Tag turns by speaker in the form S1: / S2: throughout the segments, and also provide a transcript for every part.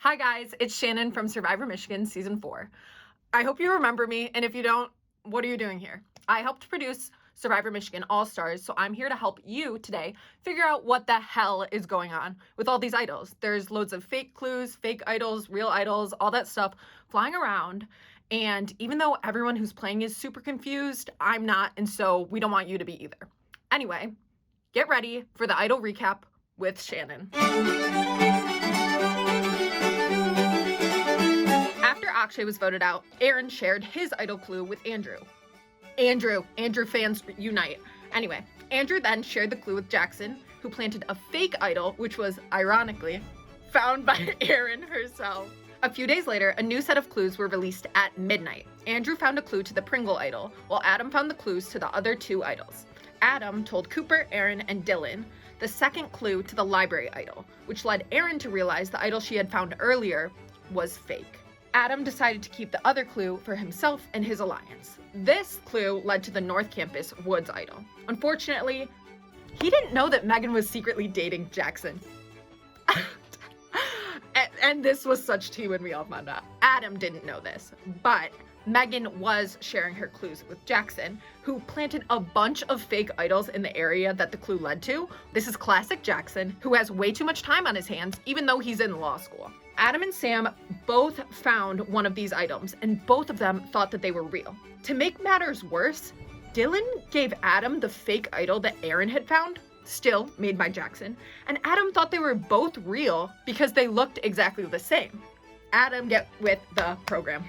S1: Hi guys, it's Shannon from Survivor Michigan Season 4. I hope you remember me, and if you don't, what are you doing here? I helped produce Survivor Michigan All-Stars, so I'm here to help you today figure out what the hell is going on with all these idols. There's loads of fake clues, fake idols, real idols, all that stuff flying around, and even though everyone who's playing is super confused, I'm not, and so we don't want you to be either. Anyway, get ready for the idol recap with Shannon. After Akshay was voted out, Aaron shared his idol clue with Andrew. Andrew fans unite. Anyway, Andrew then shared the clue with Jackson, who planted a fake idol, which was, ironically, found by Aaron herself. A few days later, a new set of clues were released at midnight. Andrew found a clue to the Pringle idol, while Adam found the clues to the other two idols. Adam told Cooper, Aaron, and Dylan the second clue to the library idol, which led Aaron to realize the idol she had found earlier was fake. Adam decided to keep the other clue for himself and his alliance. This clue led to the North Campus Woods idol. Unfortunately, he didn't know that Megan was secretly dating Jackson. and this was such tea when we all found out. Adam didn't know this, but Megan was sharing her clues with Jackson, who planted a bunch of fake idols in the area that the clue led to. This is classic Jackson, who has way too much time on his hands, even though he's in law school. Adam and Sam both found one of these items, and both of them thought that they were real. To make matters worse, Dylan gave Adam the fake idol that Aaron had found, still made by Jackson, and Adam thought they were both real because they looked exactly the same. Adam, get with the program.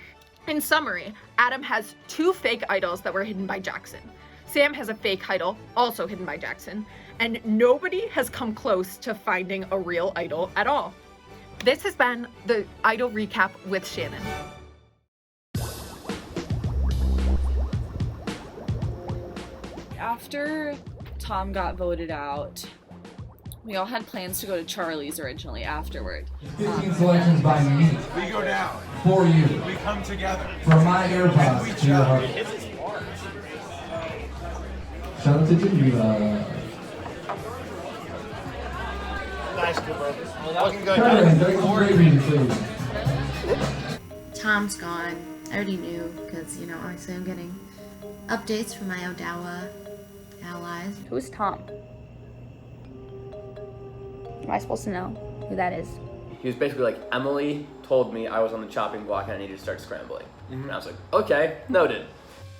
S1: In summary, Adam has two fake idols that were hidden by Jackson. Sam has a fake idol, also hidden by Jackson, and nobody has come close to finding a real idol at all. This has been the idol recap with Shannon.
S2: After Tom got voted out, we all had plans to go to Charlie's originally afterward.
S3: 15 selections by me.
S4: We go down.
S3: For you.
S4: We come together.
S3: From my AirPods to your heart. Shout out to Geneva.
S4: Nice, Cooper. Looking good.
S5: Tom's gone. I already knew because, obviously I'm getting updates from my Odawa allies.
S6: Who's Tom? Am I supposed to know who that is?
S7: He was basically like, Emily told me I was on the chopping block and I needed to start scrambling. And I was like, okay, noted.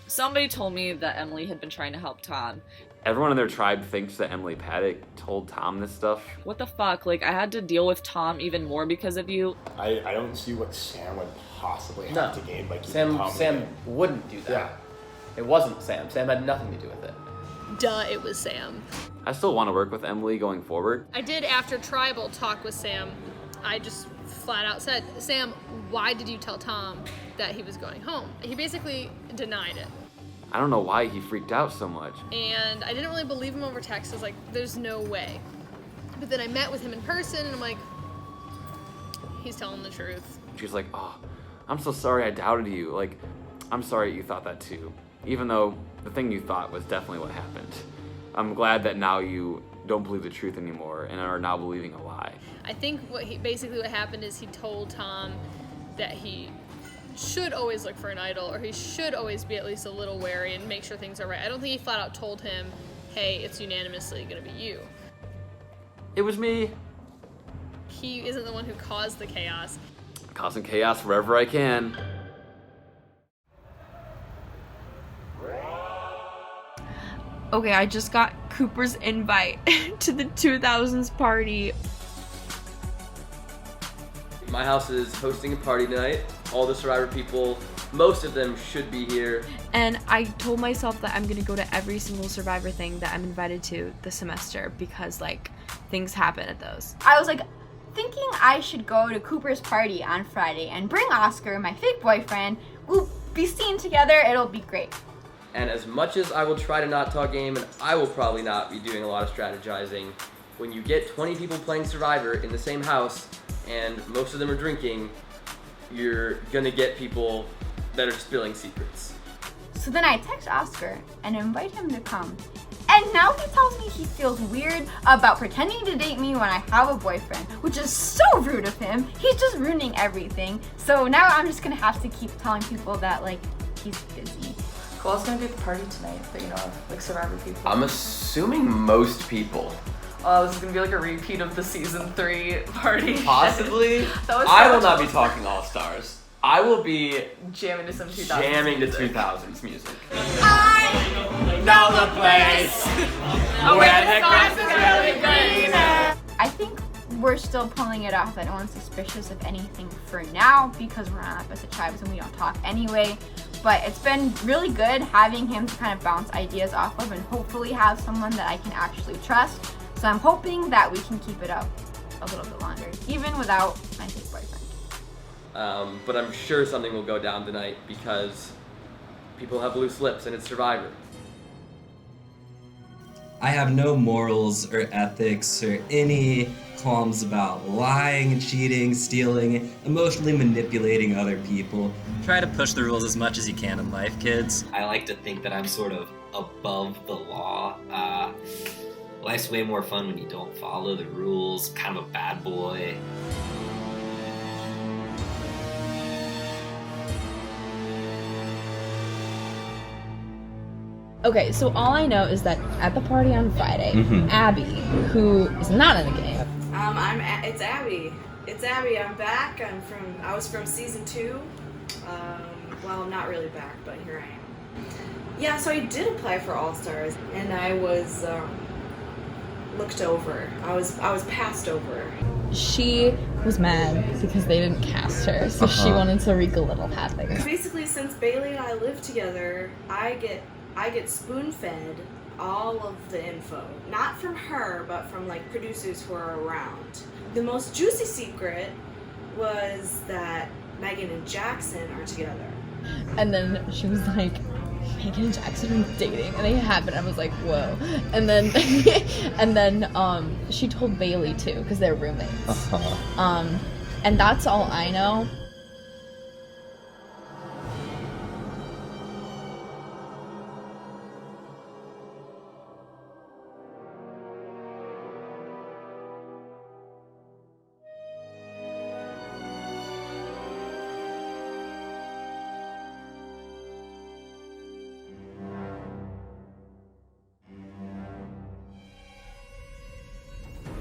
S2: Somebody told me that Emily had been trying to help Tom.
S8: Everyone in their tribe thinks that Emily Paddock told Tom this stuff.
S2: What the fuck? Like, I had to deal with Tom even more because of you.
S4: I don't see what Sam would possibly have to gain by keeping Tom
S7: Sam wouldn't do that.
S4: Yeah.
S7: It wasn't Sam. Sam had nothing to do with it.
S9: Duh, it was Sam.
S8: I still want to work with Emily going forward.
S9: I did, after Tribal, talk with Sam. I just flat out said, Sam, why did you tell Tom that he was going home? He basically denied it.
S8: I don't know why he freaked out so much.
S9: And I didn't really believe him over text. I was like, there's no way. But then I met with him in person, and I'm like, he's telling the truth.
S8: She's like, oh, I'm so sorry I doubted you. Like, I'm sorry you thought that too. Even though the thing you thought was definitely what happened. I'm glad that now you don't believe the truth anymore and are now believing a lie.
S9: I think what happened is he told Tom that he should always look for an idol, or he should always be at least a little wary and make sure things are right. I don't think he flat out told him, hey, it's unanimously gonna be you.
S8: It was me.
S9: He isn't the one who caused the chaos.
S8: Causing chaos wherever I can.
S10: Okay, I just got Cooper's invite to the 2000s party.
S7: My house is hosting a party tonight. All the Survivor people, most of them should be here.
S10: And I told myself that I'm gonna go to every single Survivor thing that I'm invited to this semester because, things happen at those.
S6: I was thinking I should go to Cooper's party on Friday and bring Oscar, my fake boyfriend. We'll be seen together. It'll be great.
S7: And as much as I will try to not talk game, and I will probably not be doing a lot of strategizing, when you get 20 people playing Survivor in the same house, and most of them are drinking, you're gonna get people that are spilling secrets.
S6: So then I text Oscar and invite him to come. And now he tells me he feels weird about pretending to date me when I have a boyfriend, which is so rude of him. He's just ruining everything. So now I'm just gonna have to keep telling people that, like, he's busy.
S2: Who else gonna be at the party tonight that you know of? Like Survivor people?
S7: I'm assuming most people.
S2: Oh, this is gonna be like a repeat of the season 3 party.
S7: Possibly.
S2: That was so
S7: I will
S2: much
S7: not be
S2: fun.
S7: talking All Stars. I will be
S2: Jamming to some 2000s
S7: jamming to
S2: music.
S7: 2000s music.
S2: Know the place where the grass is really greener.
S6: I think we're still pulling it off that no one's suspicious of anything for now because we're not opposite tribes and we don't talk anyway. But it's been really good having him to kind of bounce ideas off of and hopefully have someone that I can actually trust. So I'm hoping that we can keep it up a little bit longer, even without my fake boyfriend.
S7: But I'm sure something will go down tonight because people have loose lips and it's Survivor.
S11: I have no morals or ethics or any qualms about lying, cheating, stealing, emotionally manipulating other people.
S12: Try to push the rules as much as you can in life, kids.
S13: I like to think that I'm sort of above the law. Life's way more fun when you don't follow the rules. Kind of a bad boy.
S10: Okay, so all I know is that at the party on Friday, Abby, who is not in the game.
S14: It's Abby. It's Abby. I'm back. I was from season 2. Well, I'm not really back, but here I am. Yeah, so I did apply for All Stars, and I was looked over. I was passed over.
S10: She was mad because they didn't cast her, so she wanted to wreak a little havoc.
S14: Basically, since Bailey and I live together, I get spoon-fed all of the info. Not from her, but from like producers who are around. The most juicy secret was that Megan and Jackson are together.
S10: And then she was like, Megan and Jackson are dating, and they have it. I was like, whoa. And then, she told Bailey too, because they're roommates. And that's all I know.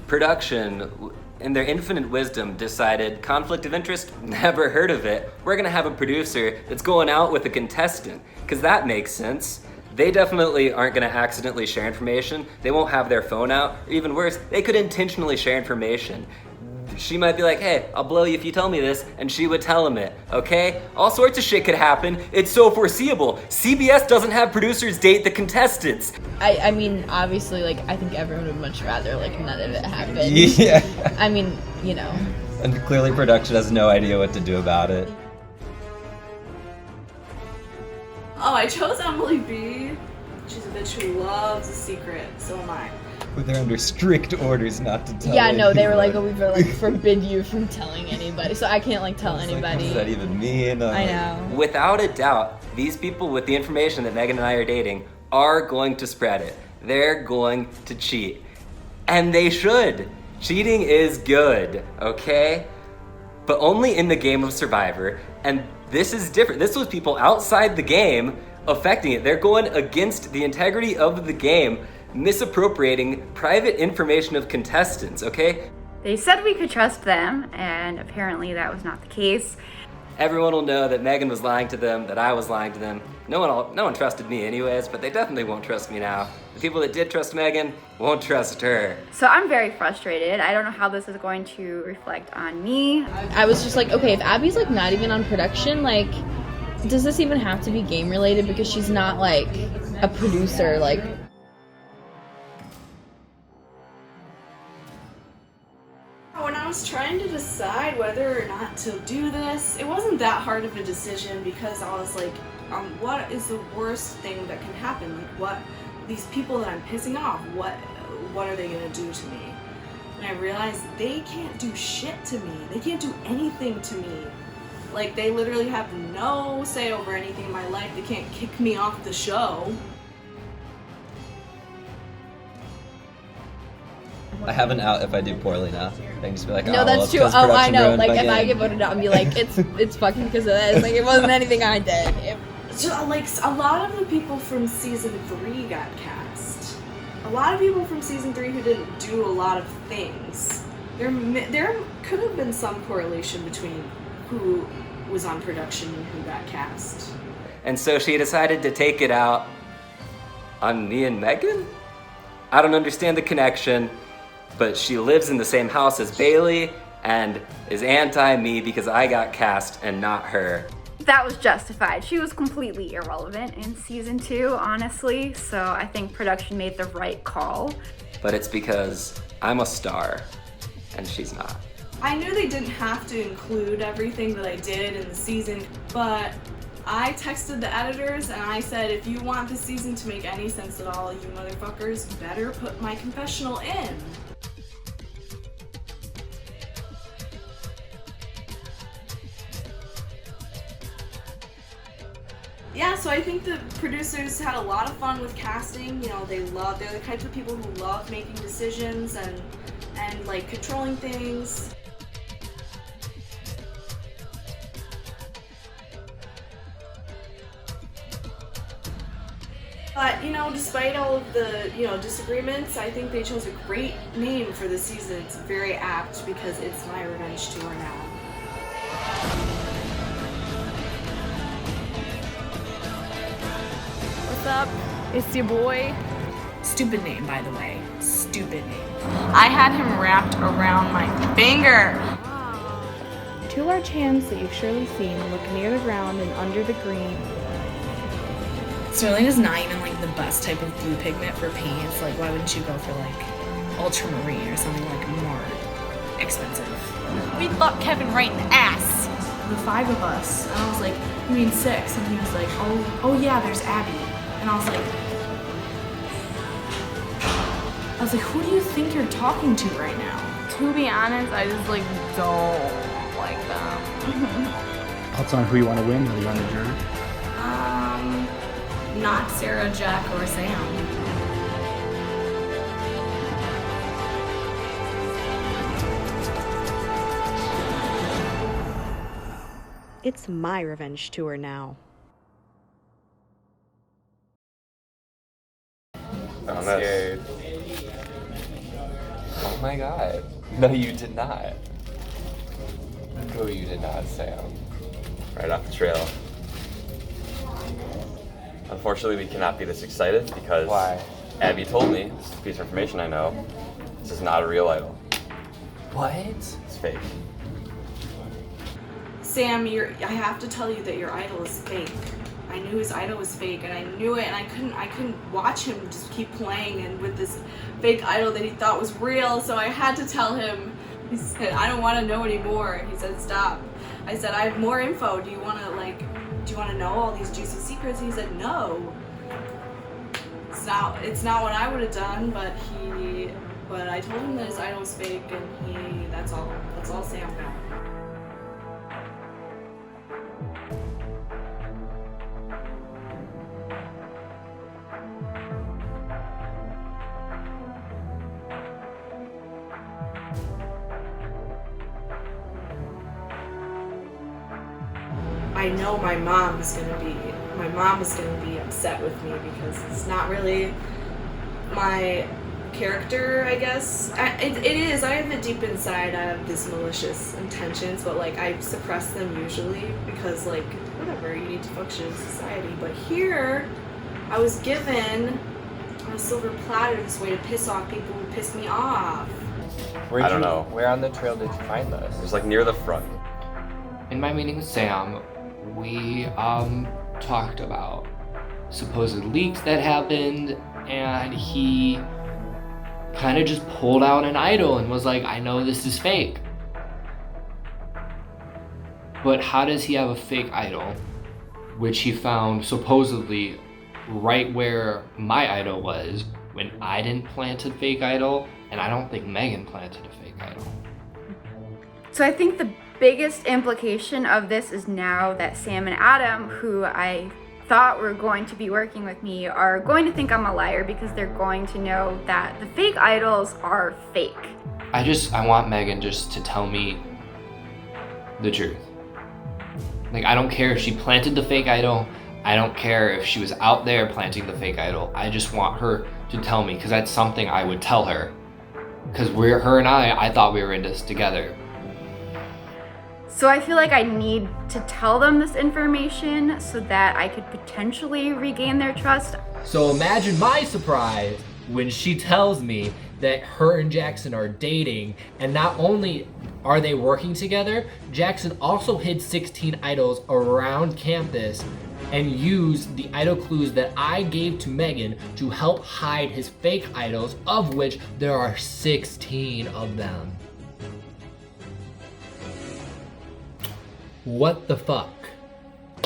S13: Production, in their infinite wisdom, decided conflict of interest, never heard of it. We're gonna have a producer that's going out with a contestant, because that makes sense. They definitely aren't gonna accidentally share information. They won't have their phone out, or even worse, they could intentionally share information. She might be like, hey, I'll blow you if you tell me this, and she would tell him it, okay? All sorts of shit could happen. It's so foreseeable. CBS doesn't have producers date the contestants.
S10: I mean, obviously, like, I think everyone would much rather, like, none of it happen.
S12: Yeah.
S10: I mean, you know.
S12: And clearly production has no idea what to do about it.
S14: Oh, I chose Emily B. She's a bitch who loves a secret. So am I.
S12: They're under strict orders not to tell
S10: Yeah, no, they were
S12: anyone.
S10: like, we were like, forbid you from telling anybody. So I can't, like, tell anybody.
S12: Like, what does that even mean?
S10: I know.
S13: Without a doubt, these people with the information that Megan and I are dating are going to spread it. They're going to cheat. And they should. Cheating is good, okay? But only in the game of Survivor. And this is different. This was people outside the game affecting it. They're going against the integrity of the game, misappropriating private information of contestants, okay?
S6: They said we could trust them, and apparently that was not the case.
S13: Everyone will know that Megan was lying to them, that I was lying to them. No one trusted me anyways, but they definitely won't trust me now. The people that did trust Megan won't trust her.
S6: So I'm very frustrated. I don't know how this is going to reflect on me.
S10: I was just like, okay, if Abby's, like, not even on production, like, does this even have to be game related? Because she's not, like, a producer, like.
S14: When I was trying to decide whether or not to do this, it wasn't that hard of a decision because I was like, what is the worst thing that can happen? Like, what, these people that I'm pissing off, what are they gonna do to me? And I realized they can't do shit to me. They can't do anything to me. Like, they literally have no say over anything in my life. They can't kick me off the show.
S12: I have an out if I do poorly now. I can just be like,
S10: No,
S12: oh,
S10: that's
S12: well, it's
S10: true.
S12: 'cause
S10: Oh, I
S12: production
S10: know.
S12: ruined
S10: Like,
S12: my
S10: if I
S12: game.
S10: get voted out and be like, it's fucking because of that. It's like, it wasn't anything I did.
S14: Just, like, a lot of the people from season 3 got cast. A lot of people from season 3 who didn't do a lot of things. There could have been some correlation between who was on production and who got cast.
S13: And so she decided to take it out on me and Megan? I don't understand the connection, but she lives in the same house as Bailey and is anti-me because I got cast and not her.
S6: That was justified. She was completely irrelevant in season 2, honestly, so I think production made the right call.
S13: But it's because I'm a star and she's not.
S14: I knew they didn't have to include everything that I did in the season, but I texted the editors and I said, if you want this season to make any sense at all, you motherfuckers better put my confessional in. Yeah, so I think the producers had a lot of fun with casting. You know, they're the types of people who love making decisions and like controlling things. But, you know, despite all of the, disagreements, I think they chose a great name for the season. It's very apt because it's my revenge tour now.
S15: What's up? It's your boy. Stupid name, by the way. Stupid name.
S16: I had him wrapped around my finger.
S17: Two large hands that you've surely seen look near the ground and under the green.
S15: Sterling is not even like the best type of blue pigment for paints. Like, why wouldn't you go for like ultramarine or something like more expensive?
S16: We fucked Kevin right in the ass.
S15: The 5 of us. And I was like, you mean 6? And he was like, oh yeah, there's Abby. And I was like, who do you think you're talking to right now?
S16: To be honest, I just like don't like them.
S18: Thoughts on who you want to win? Who you want to jury?
S15: Not Sarah, Jack, or Sam.
S17: It's my revenge tour now.
S8: I'm scared. Oh my god. No, you did not. No, you did not, Sam.
S19: Right off the trail. Unfortunately, we cannot be this excited because
S8: Why?
S19: Abby told me, this is a piece of information I know, this is not a real idol.
S8: What?
S19: It's fake.
S14: Sam, I have to tell you that your idol is fake. I knew his idol was fake, and I knew it, and I couldn't watch him just keep playing and with this fake idol that he thought was real, so I had to tell him. He said, I don't want to know anymore. He said, stop. I said, I have more info. Do you want to know all these juicy secrets? He said, no. It's not what I would have done, but I told him that his idol was fake, and that's all Sam got. I know my mom is gonna be upset with me because it's not really my character, I guess. It is. I have it deep inside. I have these malicious intentions, but like I suppress them usually because like whatever, you need to function in society. But here, I was given on a silver platter this way to piss off people who piss me off.
S19: I don't know.
S20: Where on the trail did you find this?
S19: It was like near the front.
S21: In my meeting with Sam, we talked about supposed leaks that happened, and he kind of just pulled out an idol and was like, I know this is fake. But how does he have a fake idol, which he found supposedly right where my idol was, when I didn't plant a fake idol, and I don't think Megan planted a fake idol.
S6: So I think the biggest implication of this is now that Sam and Adam, who I thought were going to be working with me are going to think I'm a liar because they're going to know that the fake idols are fake.
S21: I want Megan just to tell me the truth. Like, I don't care if she planted the fake idol. I don't care if she was out there planting the fake idol. I just want her to tell me, because that's something I would tell her. Because her and I thought we were in this together.
S6: So I feel like I need to tell them this information so that I could potentially regain their trust.
S20: So imagine my surprise when she tells me that her and Jackson are dating, and not only are they working together, Jackson also hid 16 idols around campus and used the idol clues that I gave to Megan to help hide his fake idols, of which there are 16 of them. What the fuck?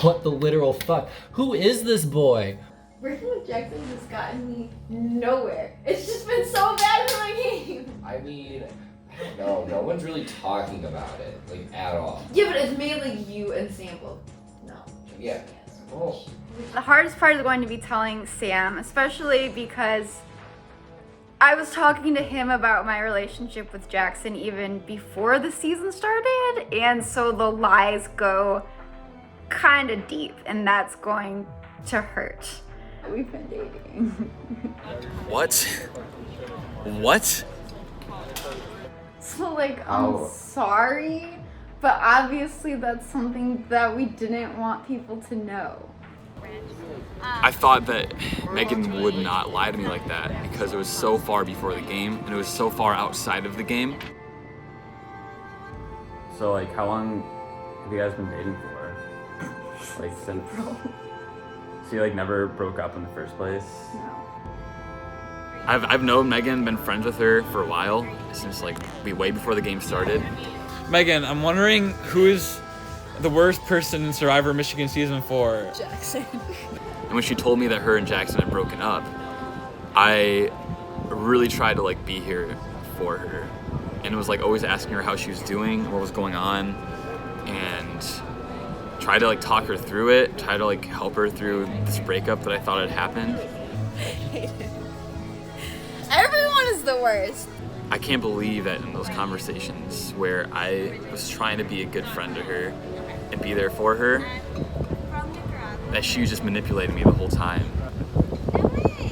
S20: What the literal fuck? Who is this boy?
S5: Working with Jackson has gotten me nowhere. It's just been so bad for my game.
S20: I mean, no one's really talking about it, like, at all.
S5: Yeah, but it's mainly you and Sample. No.
S20: Yeah. Oh.
S6: The hardest part is going to be telling Sam, especially because I was talking to him about my relationship with Jackson even before the season started, and so the lies go kind of deep, and that's going to hurt. We've been dating.
S8: What? What?
S6: So, like, I'm sorry, but obviously that's something that we didn't want people to know.
S8: I thought that Megan would not lie to me like that because it was so far before the game and it was so far outside of the game.
S19: So, like, how long have you guys been dating for? Like, since... So you, like, never broke up in the first place?
S6: No.
S8: I've known Megan, been friends with her for a while, since, like, way before the game started.
S22: Megan, I'm wondering who is the worst person in Survivor Michigan Season 4?
S2: Jackson.
S8: And when she told me that her and Jackson had broken up, I really tried to, like, be here for her. And it was, like, always asking her how she was doing, what was going on, and try to, like, talk her through it, try to, like, help her through this breakup that I thought had happened.
S5: Everyone is the worst.
S8: I can't believe that in those conversations where I was trying to be a good friend to her and be there for her, that she was just manipulating me the whole time.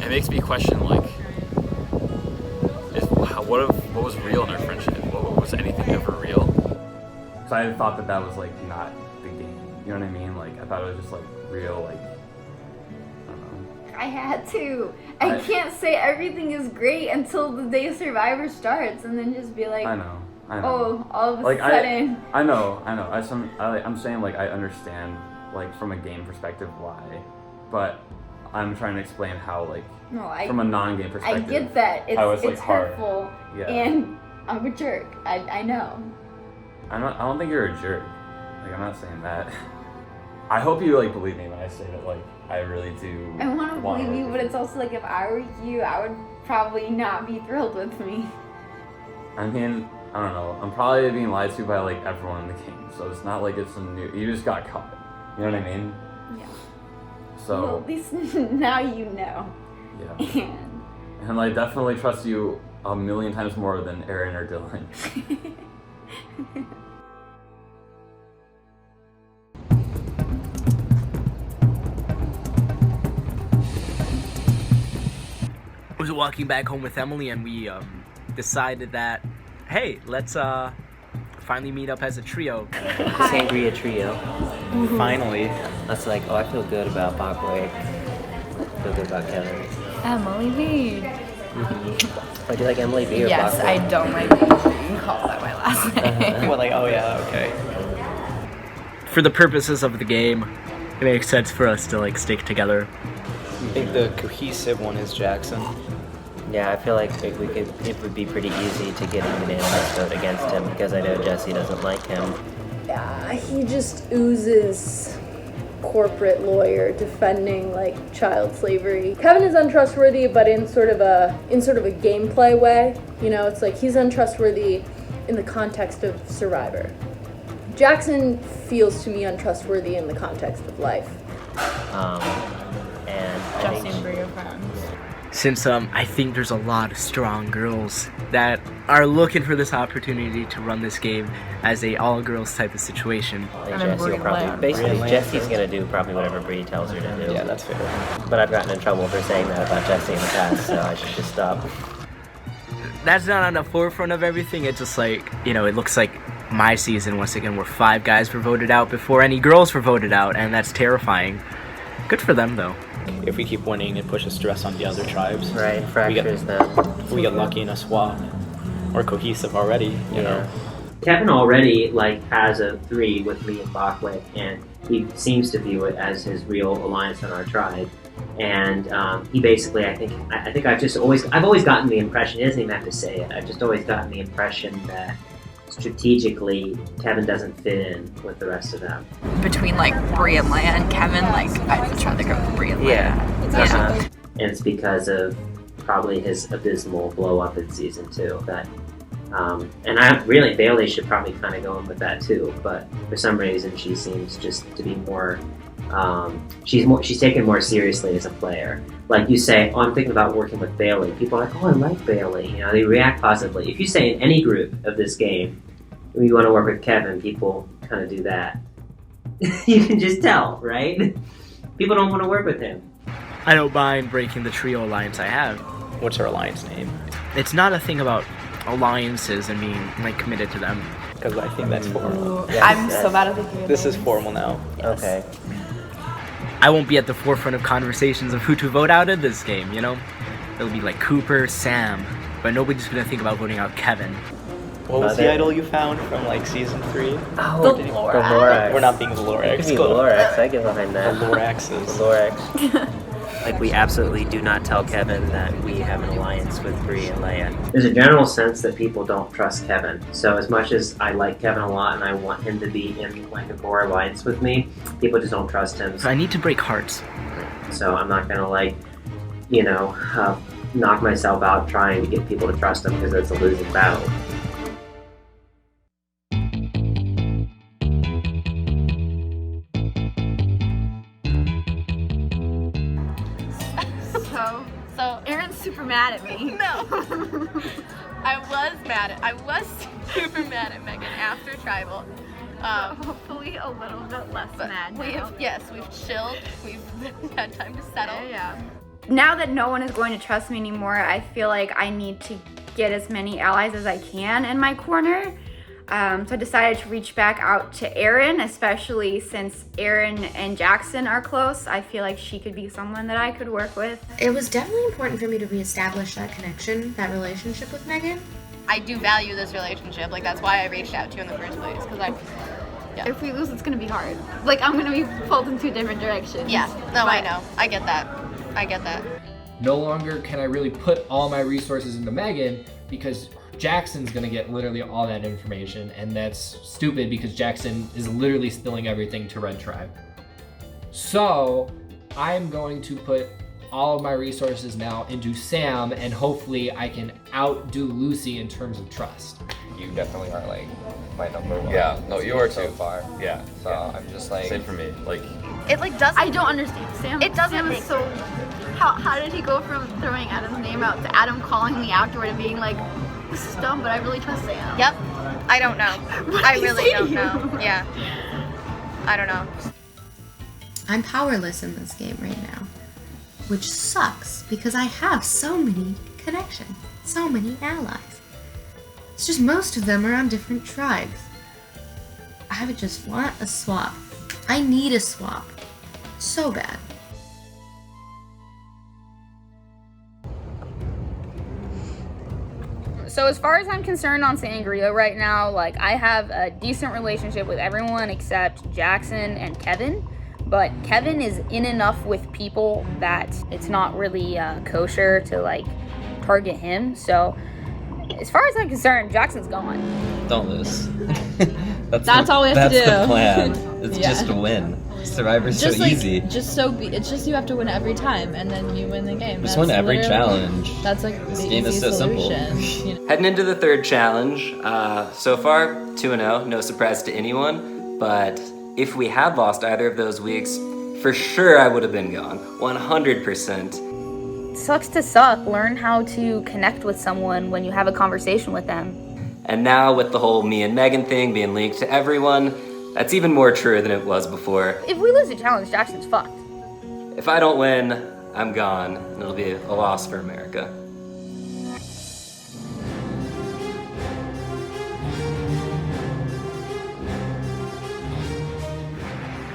S8: It makes me question, like, what was real in our friendship? Was anything ever real?
S19: So I thought that that was, like, not the game. You know what I mean? Like, I thought it was just, like, real, like, I don't know.
S6: I had to. I can't say everything is great until the day Survivor starts and then just be like,
S19: I know.
S6: Oh, all of a
S19: like,
S6: sudden.
S19: I know. I'm saying, like, I understand, like, from a game perspective why, but I'm trying to explain how, like, from a non-game perspective.
S6: I get that. It's
S19: hard.
S6: hurtful.
S19: Yeah.
S6: And I'm a jerk. I know.
S19: I don't think you're a jerk. Like, I'm not saying that. I hope you, like, believe me when I say that, like, I really do.
S6: I want to believe you, but it's also like if I were you, I would probably not be thrilled with me.
S19: I mean, I don't know. I'm probably being lied to by, like, everyone in the game, so it's not like it's a new. You just got caught. You know what I mean?
S6: Yeah.
S19: So.
S6: Well, at least now you know.
S19: Yeah. And I definitely trust you 1,000,000 times more than Aaron or Dylan.
S23: I was walking back home with Emily and we decided that, hey, let's finally meet up as a trio.
S24: Sangria trio.
S23: Mhm.
S24: Finally. That's like, oh, I feel good about Bachwick. I feel good about Kevin.
S6: Emily Mead.
S24: Oh, do you like Emily B or
S6: Yes,
S24: Bachwick?
S6: I don't like being called that my last name.
S24: Well, like, oh yeah, okay.
S23: For the purposes of the game, it makes sense for us to like stick together.
S24: I think the cohesive one is Jackson. Yeah, I feel like it would be pretty easy to get a unanimous vote against him because I know Jesse doesn't like him.
S17: Yeah, he just oozes corporate lawyer defending like child slavery. Kevin is untrustworthy, but in sort of a gameplay way. You know, it's like he's untrustworthy in the context of Survivor. Jackson feels to me untrustworthy in the context of life.
S24: And I
S16: Jesse
S24: think
S16: and Brie are friends.
S23: Since I think there's a lot of strong girls that are looking for this opportunity to run this game as a all-girls type of situation.
S24: I think Jessie will probably, basically Jessie's gonna do probably whatever Bree tells her to do.
S23: Yeah, that's fair.
S24: But I've gotten in trouble for saying that about Jessie in the past, so I should just stop.
S23: That's not on the forefront of everything. It's just like, you know, it looks like my season once again where 5 guys were voted out before any girls were voted out, and that's terrifying. Good for them though.
S1: If we keep winning, it pushes stress on the other tribes.
S24: Right, fractures them.
S1: We get lucky in a swap. We're cohesive already, you know.
S3: Kevin already has a 3 with me and Bachwick, and he seems to view it as his real alliance on our tribe. And he basically, I think I've always gotten the impression, he doesn't even have to say it, I've just always gotten the impression that strategically Kevin doesn't fit in with the rest of them.
S6: Between like Brie and Leia and Kevin, like I'd just rather go with Brie and Leia.
S3: Yeah. And it's because of probably his abysmal blow up in season 2 that and Bailey should probably kind of go in with that too, but for some reason she seems just to be more she's taken more seriously as a player. Like you say, oh, I'm thinking about working with Bailey. People are like, oh, I like Bailey. You know, they react positively. If you say in any group of this game, you want to work with Kevin, people kind of do that. You can just tell, right? People don't want to work with him.
S23: I don't mind breaking the trio alliance I have.
S1: What's our alliance name?
S23: It's not a thing about alliances and being like committed to them.
S1: Because I think that's formal.
S6: I'm so bad at thinking.
S1: This is formal now.
S24: Yes. Okay.
S23: I won't be at the forefront of conversations of who to vote out of this game, you know? It'll be like Cooper, Sam, but nobody's gonna think about voting out Kevin.
S1: What was the idol you found from like season 3?
S24: Oh, the Lorax.
S1: We're not being the Lorax.
S24: It could be Lorax, I get behind that.
S1: The Loraxes.
S24: The Lorax. Like, we absolutely do not tell Kevin that we have an alliance with Bree and Leia. There's a general sense that people don't trust Kevin. So as much as I like Kevin a lot and I want him to be in like a core alliance with me, people just don't trust him.
S23: I need to break hearts.
S24: So I'm not gonna knock myself out trying to get people to trust him because it's a losing battle.
S4: So Aaron's super mad at me. No. I was super mad at Megan after Tribal. Hopefully a little bit less mad now. We've chilled. We've had time to settle. Yeah.
S6: Now that no one is going to trust me anymore, I feel like I need to get as many allies as I can in my corner. So I decided to reach back out to Erin, especially since Erin and Jackson are close. I feel like she could be someone that I could work with.
S5: It was definitely important for me to reestablish that connection, that relationship with Megan.
S4: I do value this relationship. Like, that's why I reached out to you in the first place. Because if we lose, it's going to be hard. Like, I'm going to be pulled in 2 different directions. Yeah. No, I know. I get that.
S20: No longer can I really put all my resources into Megan because Jackson's gonna get literally all that information, and that's stupid because Jackson is literally spilling everything to Red Tribe. So I'm going to put all of my resources now into Sam, and hopefully I can outdo Lucy in terms of trust.
S9: You definitely are like my number one.
S8: Yeah, no, you are too.
S9: So far.
S8: Yeah.
S9: So I'm just like.
S8: Same for me. Like.
S4: It like doesn't. I don't understand. Sam. It doesn't make so. How did he go from throwing Adam's name out to Adam calling me afterward and being like, "This is dumb, but I really trust Sam." Yep. I don't know. I really don't know. Yeah. I don't know.
S5: I'm powerless in this game right now, which sucks because I have so many connections, so many allies. It's just most of them are on different tribes. I would just want a swap. I need a swap. So bad.
S4: So as far as I'm concerned on Sangria right now, like I have a decent relationship with everyone except Jackson and Kevin. But Kevin is in enough with people that it's not really kosher to like target him. So as far as I'm concerned, Jackson's gone.
S12: Don't lose.
S10: That's all we have to do.
S12: That's the plan. It's just a win. Survivor's
S10: just
S12: so
S10: like,
S12: easy.
S10: It's just you have to win every time, and then you win the game.
S12: Just win every challenge.
S10: That's like
S12: this
S10: the
S12: game is so
S10: solution.
S12: simple.
S10: You know?
S13: Heading into the 3rd challenge, so far 2-0, no surprise to anyone. But if we have lost either of those weeks, for sure I would have been gone. 100%.
S4: Sucks to suck. Learn how to connect with someone when you have a conversation with them.
S13: And now with the whole me and Megan thing being leaked to everyone, that's even more true than it was before.
S4: If we lose the challenge, Jackson's fucked.
S13: If I don't win, I'm gone, and it'll be a loss for America.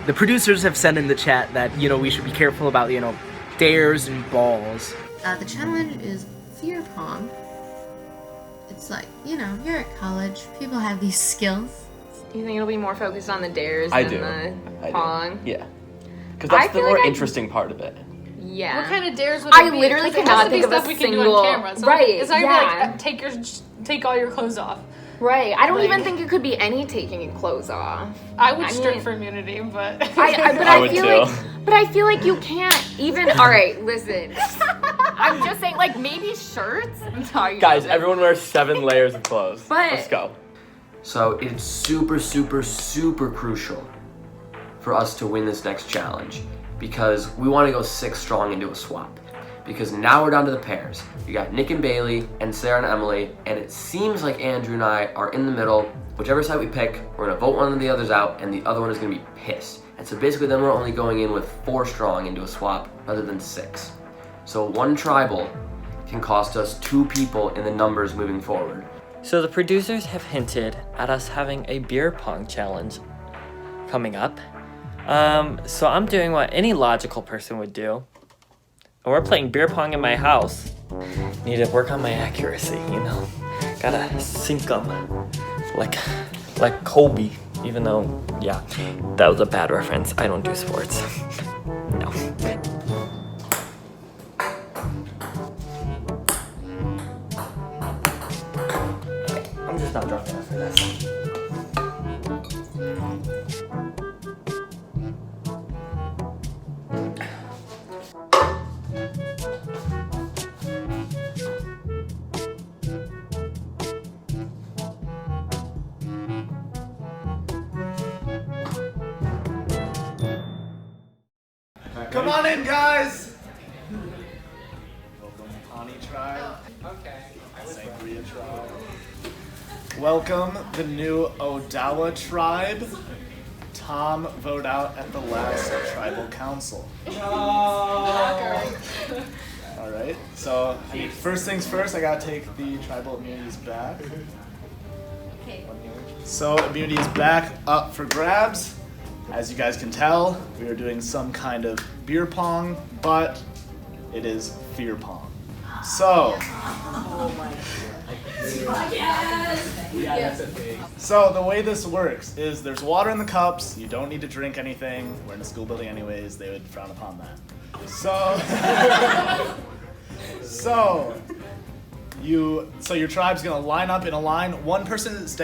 S23: The producers have said in the chat that, we should be careful about, dares and balls.
S5: The challenge is fear pong. It's like, you're at college, people have these skills.
S16: Do you think it'll be more focused on the dares
S1: I
S16: than
S1: do.
S16: the pong?
S1: Yeah. Because that's the more interesting part of it.
S16: Yeah.
S7: What kind of dares would it be?
S6: literally
S7: 'Cause it
S6: cannot
S7: has to be
S6: think of a
S7: stuff we can do
S6: single-
S7: on camera. So
S6: Right,
S7: It's not
S6: yeah.
S7: gonna be like, take all your clothes off.
S16: Right. I don't
S7: Like-
S16: even think it could be any taking your clothes off.
S7: I would
S16: I
S7: strip
S16: mean-
S7: for immunity, but
S16: I feel like you can't even. All right, listen. I'm just saying, like maybe shirts. I'm sorry,
S1: Guys, everyone wears 7 layers of clothes.
S16: But-
S1: Let's go.
S11: So it's super, super, super crucial for us to win this next challenge because we want to go 6 strong into a swap. Because now we're down to the pairs. You got Nick and Bailey and Sarah and Emily, and it seems like Andrew and I are in the middle. Whichever side we pick, we're gonna vote one of the others out, and the other one is gonna be pissed. And so basically then we're only going in with 4 strong into a swap rather than 6. So 1 tribal can cost us 2 people in the numbers moving forward.
S15: So the producers have hinted at us having a beer pong challenge coming up. So I'm doing what any logical person would do. And we're playing beer pong in my house. Need to work on my accuracy, Gotta sink them like Kobe. Even though, yeah, that was a bad reference. I don't do sports. No. I'm just not drunk enough for this.
S18: Come on in, guys! Welcome, Pawnee Tribe.
S20: Okay.
S18: Sangria Tribe. Welcome, the new Odawa Tribe. Tom voted out at the last tribal council. Alright, so first things first, I gotta take the tribal immunities back.
S6: Okay.
S18: So immunity is back up for grabs. As you guys can tell, we are doing some kind of beer pong, but it is fear pong. So, so the way this works is there's water in the cups. You don't need to drink anything. We're in a school building anyways. They would frown upon that. So your tribe's gonna line up in a line. One person is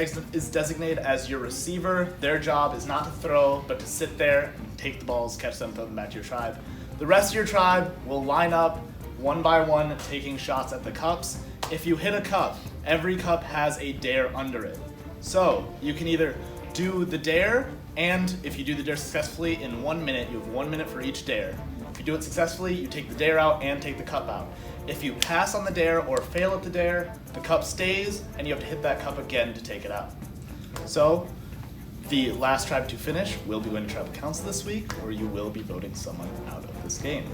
S18: designated as your receiver. Their job is not to throw, but to sit there and take the balls, catch them, throw them back to your tribe. The rest of your tribe will line up one by one, taking shots at the cups. If you hit a cup, every cup has a dare under it. So you can either do the dare, and if you do the dare successfully in 1 minute, you have 1 minute for each dare. If you do it successfully, you take the dare out and take the cup out. If you pass on the dare or fail at the dare, the cup stays and you have to hit that cup again to take it out. So, the last tribe to finish will be winning tribal council this week, or you will be voting someone out of this game.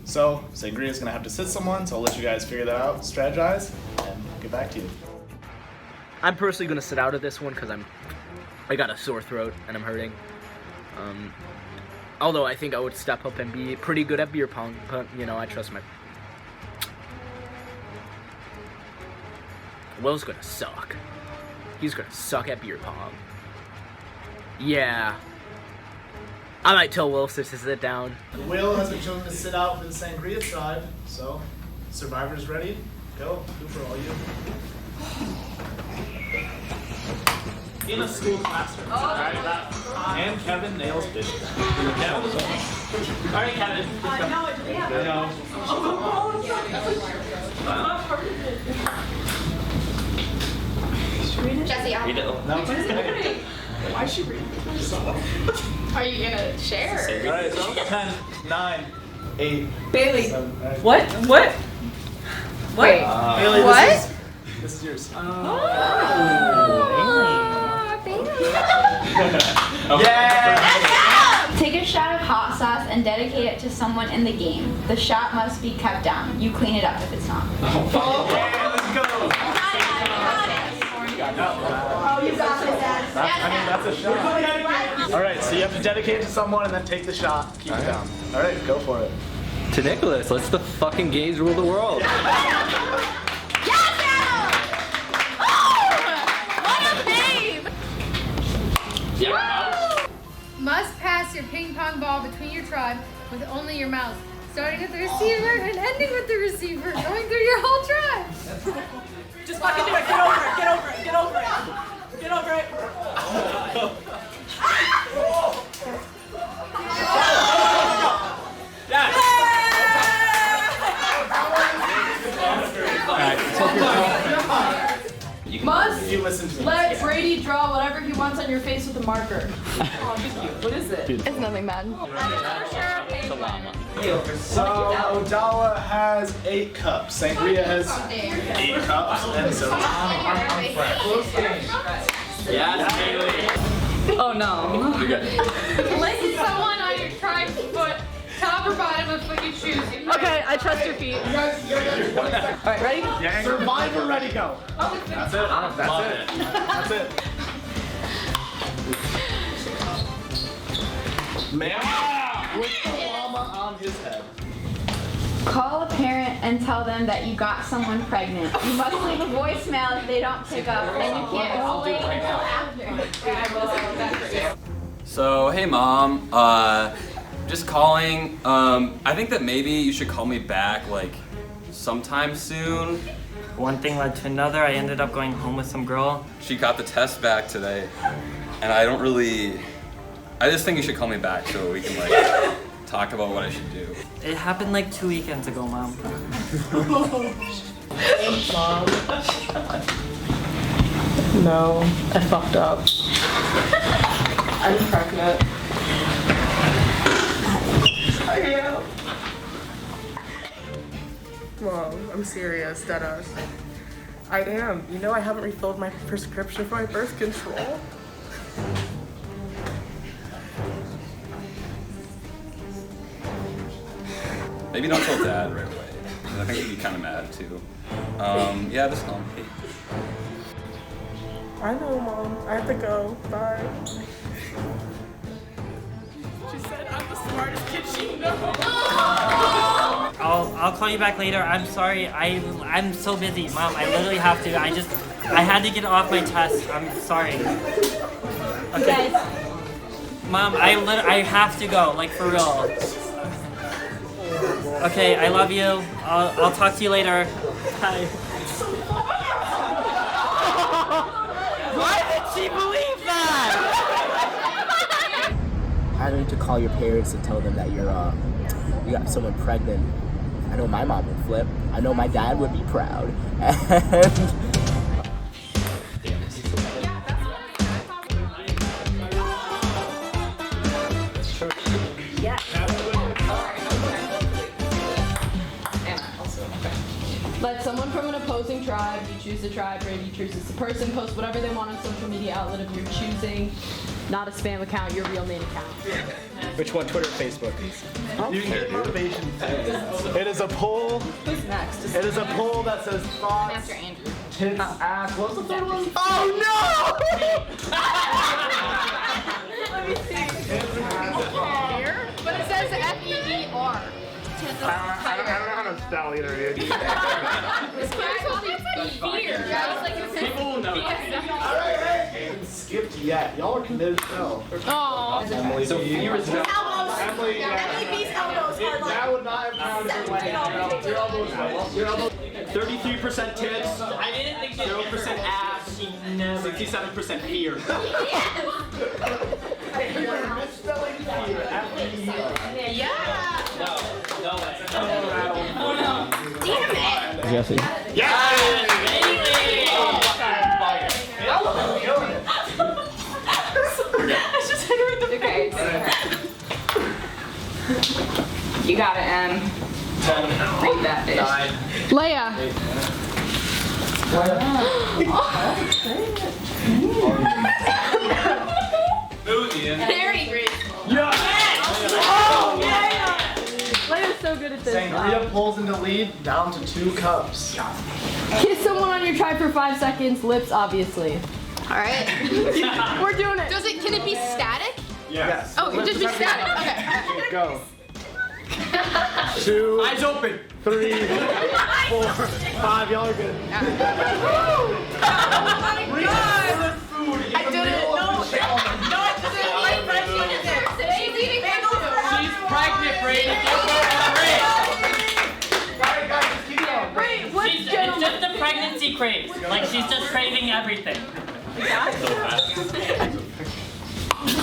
S18: So, Sangria is going to have to sit someone, so I'll let you guys figure that out, strategize, and get back to you.
S23: I'm personally gonna sit out of this one because I got a sore throat and I'm hurting. Although I think I would step up and be pretty good at beer pong, but I trust my. Will's gonna suck. He's gonna suck at beer pong. Yeah. I might tell Will to sit down.
S18: Will has been chosen to sit out for the Sangria tribe, so survivors ready? Go, Cooper, all you. In a school classroom. Alright, and Kevin nails dishes. Alright, Kevin. I know.
S6: Jesse,
S1: Read it.
S18: No,
S7: Why is she reading this? Are you gonna share?
S18: Alright, so 10, 9, 8.
S7: Bailey.
S18: 7,
S7: What? What?
S18: Wait. Bailey,
S7: What?
S18: This is yours.
S6: Yeah! Take a shot of hot sauce and dedicate it to someone in the game. The shot must be kept down. You clean it up if it's not.
S18: Let's go.
S6: Oh, you got this, Dad.
S18: That's a shot. Alright, so you have to dedicate it to someone and then take the shot. Keep it down. Alright, go for it.
S13: To Nicholas, let's the fucking gays rule the world.
S2: Must pass your ping pong ball between your tribe with only your mouth, starting with the receiver and ending with the receiver, going through your whole tribe.
S7: Just fucking do it. Get over it. Get over it. Get over it. Get over it.
S6: Must
S18: You listen to me.
S6: let Brady draw whatever he wants on your face with a marker. What is it?
S7: It's nothing bad.
S18: So Odawa has 8 cups. Sangria has 8 cups, and so
S7: Oh no.
S13: You're good.
S2: Place someone on your tribe's foot, top or bottom of foot you choose.
S7: Okay, I trust your feet. Alright, ready?
S18: Survivor ready, go. That's it. That's it. Man, with the llama on his head.
S6: Call a parent and tell them that you got someone pregnant. You must leave a voicemail if they don't pick up, and you can't wait until after.
S8: So, hey mom, just calling. I think that maybe you should call me back like sometime soon.
S15: One thing led to another. I ended up going home with some girl.
S8: She got the test back today, and I just think you should call me back so we can like talk about what I should do.
S15: It happened like 2 weekends ago, Mom.
S7: Mom. No, I fucked up. I'm pregnant. I am. Mom, I'm serious, deadass. I am. You know I haven't refilled my prescription for my birth control.
S8: Maybe don't tell Dad right away. I think he'd be kind of mad too. Yeah, just call him.
S7: I know, Mom. I have to go. Bye. She said I'm the smartest kid she knows.
S15: I'll call you back later. I'm sorry. I'm so busy, Mom. I literally have to. I had to get off my test. I'm sorry. Okay. Mom, I have to go. Like for real. Okay, I love you. I'll talk to you later. Bye. Why did she believe that?
S23: I need to call your parents and tell them that you got someone pregnant. I know my mom would flip. I know my dad would be proud. And
S6: Let someone from an opposing tribe, you choose the tribe, Brady chooses the person, post whatever they want on social media outlet of your choosing. Not a spam account, your real name account.
S18: Which one? Twitter or Facebook? You can get motivation. It is a poll.
S6: Who's next?
S18: It is a poll that says thoughts,
S6: After Andrew.
S18: tits, ass. What's the third one?
S7: Oh
S6: Let me see. But it says F-E-E-R.
S18: I don't know how to spell either, dude.
S6: This class will be fear. Yeah, it's like it's
S18: People will know. Alright, skipped yet. Y'all are committed to show.
S6: Oh.
S18: Emily, so fear is not. Emily,
S7: Emily's elbows are like
S18: that would not have counted for your elbows. Your elbows.
S1: 33% tits. I didn't think 0% ass. 67% fear.
S18: You're misspelling fear. F-E-E-R.
S6: Yeah.
S1: No, that's
S6: Damn it.
S18: Jesse.
S1: Yes!
S18: Bailey!
S16: Okay. You got it, Em.
S1: 10.
S16: Read that dish.
S1: 9.
S2: Leia.
S1: 8.
S16: Very graceful.
S18: Yes!
S2: Oh, yeah! Leia's so good at this.
S18: Sangria pulls into lead, down to 2 cups.
S17: Kiss someone on your tribe for 5 seconds, lips obviously.
S2: Alright.
S17: We're doing it.
S2: Can it be static?
S18: Yes.
S2: Oh, it just be static. Okay.
S18: Go. 2.
S1: Eyes open.
S18: 3, 4, 5. Y'all are good.
S2: Oh my god! I did it. No, I didn't. She's eating
S1: She's pregnant, Brady.
S17: Wait, what
S15: It's just the pregnancy craze. Like she's just craving everything.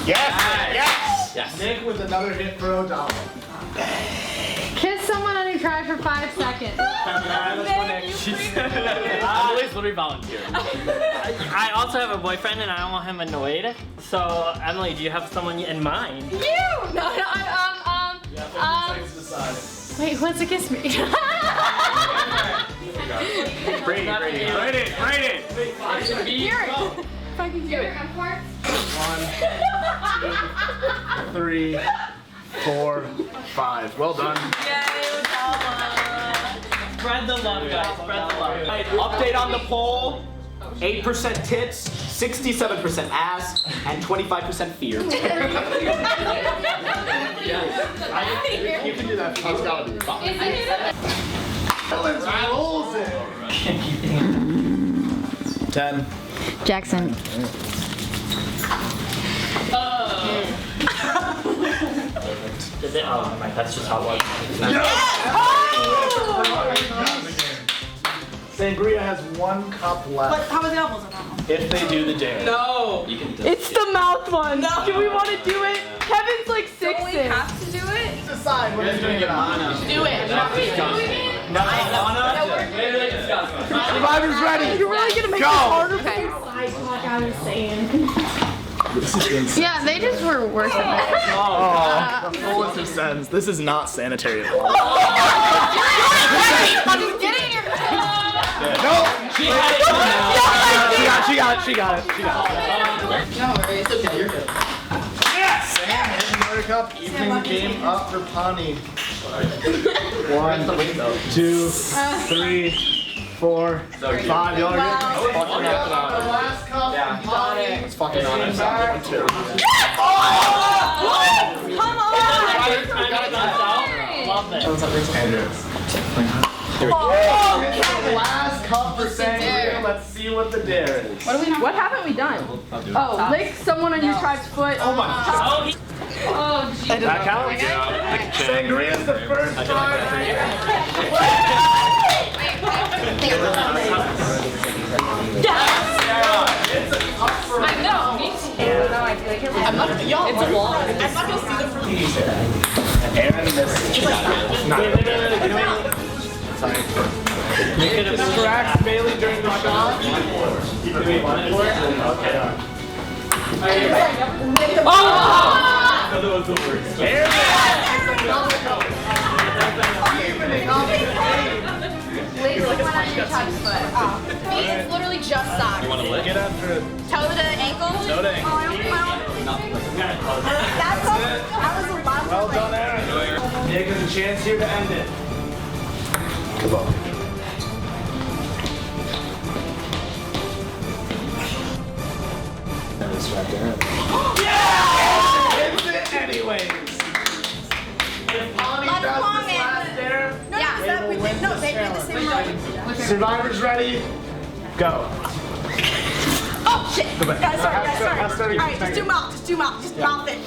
S18: Yes. Nick with another hit for O'Donnell.
S2: Kiss someone on your tribe for 5 seconds.
S1: Emily's literally volunteering.
S15: I also have a boyfriend and I don't want him annoyed. So Emily, do you have someone in mind?
S2: You! No, wait, who wants to kiss me?
S18: Brady.
S2: Here. Fucking do it.
S18: 1, 2, 3, 4, 5. Well done.
S15: Spread the love, guys. Spread the love.
S1: Update on the poll. 8% tits, 67% ass, and 25% fear.
S18: You can do that. It's gotta be fine. Let's rolls it. 10.
S4: Jackson.
S15: Is it? Oh my, that's just how it was.
S18: Sangria has 1 cup left.
S16: How was the apples?
S18: If they do the dare.
S1: No!
S17: It's the mouth one. No. Do we want to do it? Kevin's like 6'6".
S16: We have to do it?
S18: Decide what you're doing it on.
S16: Do it.
S18: Survivor's ready.
S17: You're really gonna make
S18: Go.
S17: this harder for
S2: Okay.
S17: me? Like I was saying.
S18: This is insane.
S2: Yeah, they just were worse than that.
S18: Oh, the fullest of sense. This is not sanitary at all.
S2: I'm just getting your
S18: No! She got it.
S1: No worries, it's okay, you're good.
S18: Yes! Sam and Murder Cup evening game up for Pawnee. 1, 2, 3, 4, 5. Y'all are good? The last cup from Pawnee.
S1: It's fucking honest.
S16: Come on!
S15: Love it.
S18: The last cup for Sangria. Let's see what the dare is.
S17: What haven't we done? Oh, lick someone on your tribe's foot.
S1: Oh my god.
S2: Oh, jeez.
S18: That counts? Sangria's the first tribe. It's a cup for
S16: I know, me too. No, I feel like I'm not, y'all, it's a wall. I'm not gonna see the fruit.
S18: Aaron missed. Sorry. Distract Bailey during the shot. Okay.
S1: Oh! That was the worst.
S18: Aaron!
S16: Lick someone on your touch foot. Me, it's literally just socks.
S18: You want to lick it after?
S16: Toe to the ankle?
S18: Toe to ankle.
S16: That was a lot.
S18: Well done, Aaron. Nick has a chance here to end it. Come on. Yeah! It's it anyways. If Pawnee does this last dare, they will win this challenge. Survivors ready? Go.
S16: Oh shit! Guys, sorry.
S18: Alright,
S16: just do mouth, just mouth it.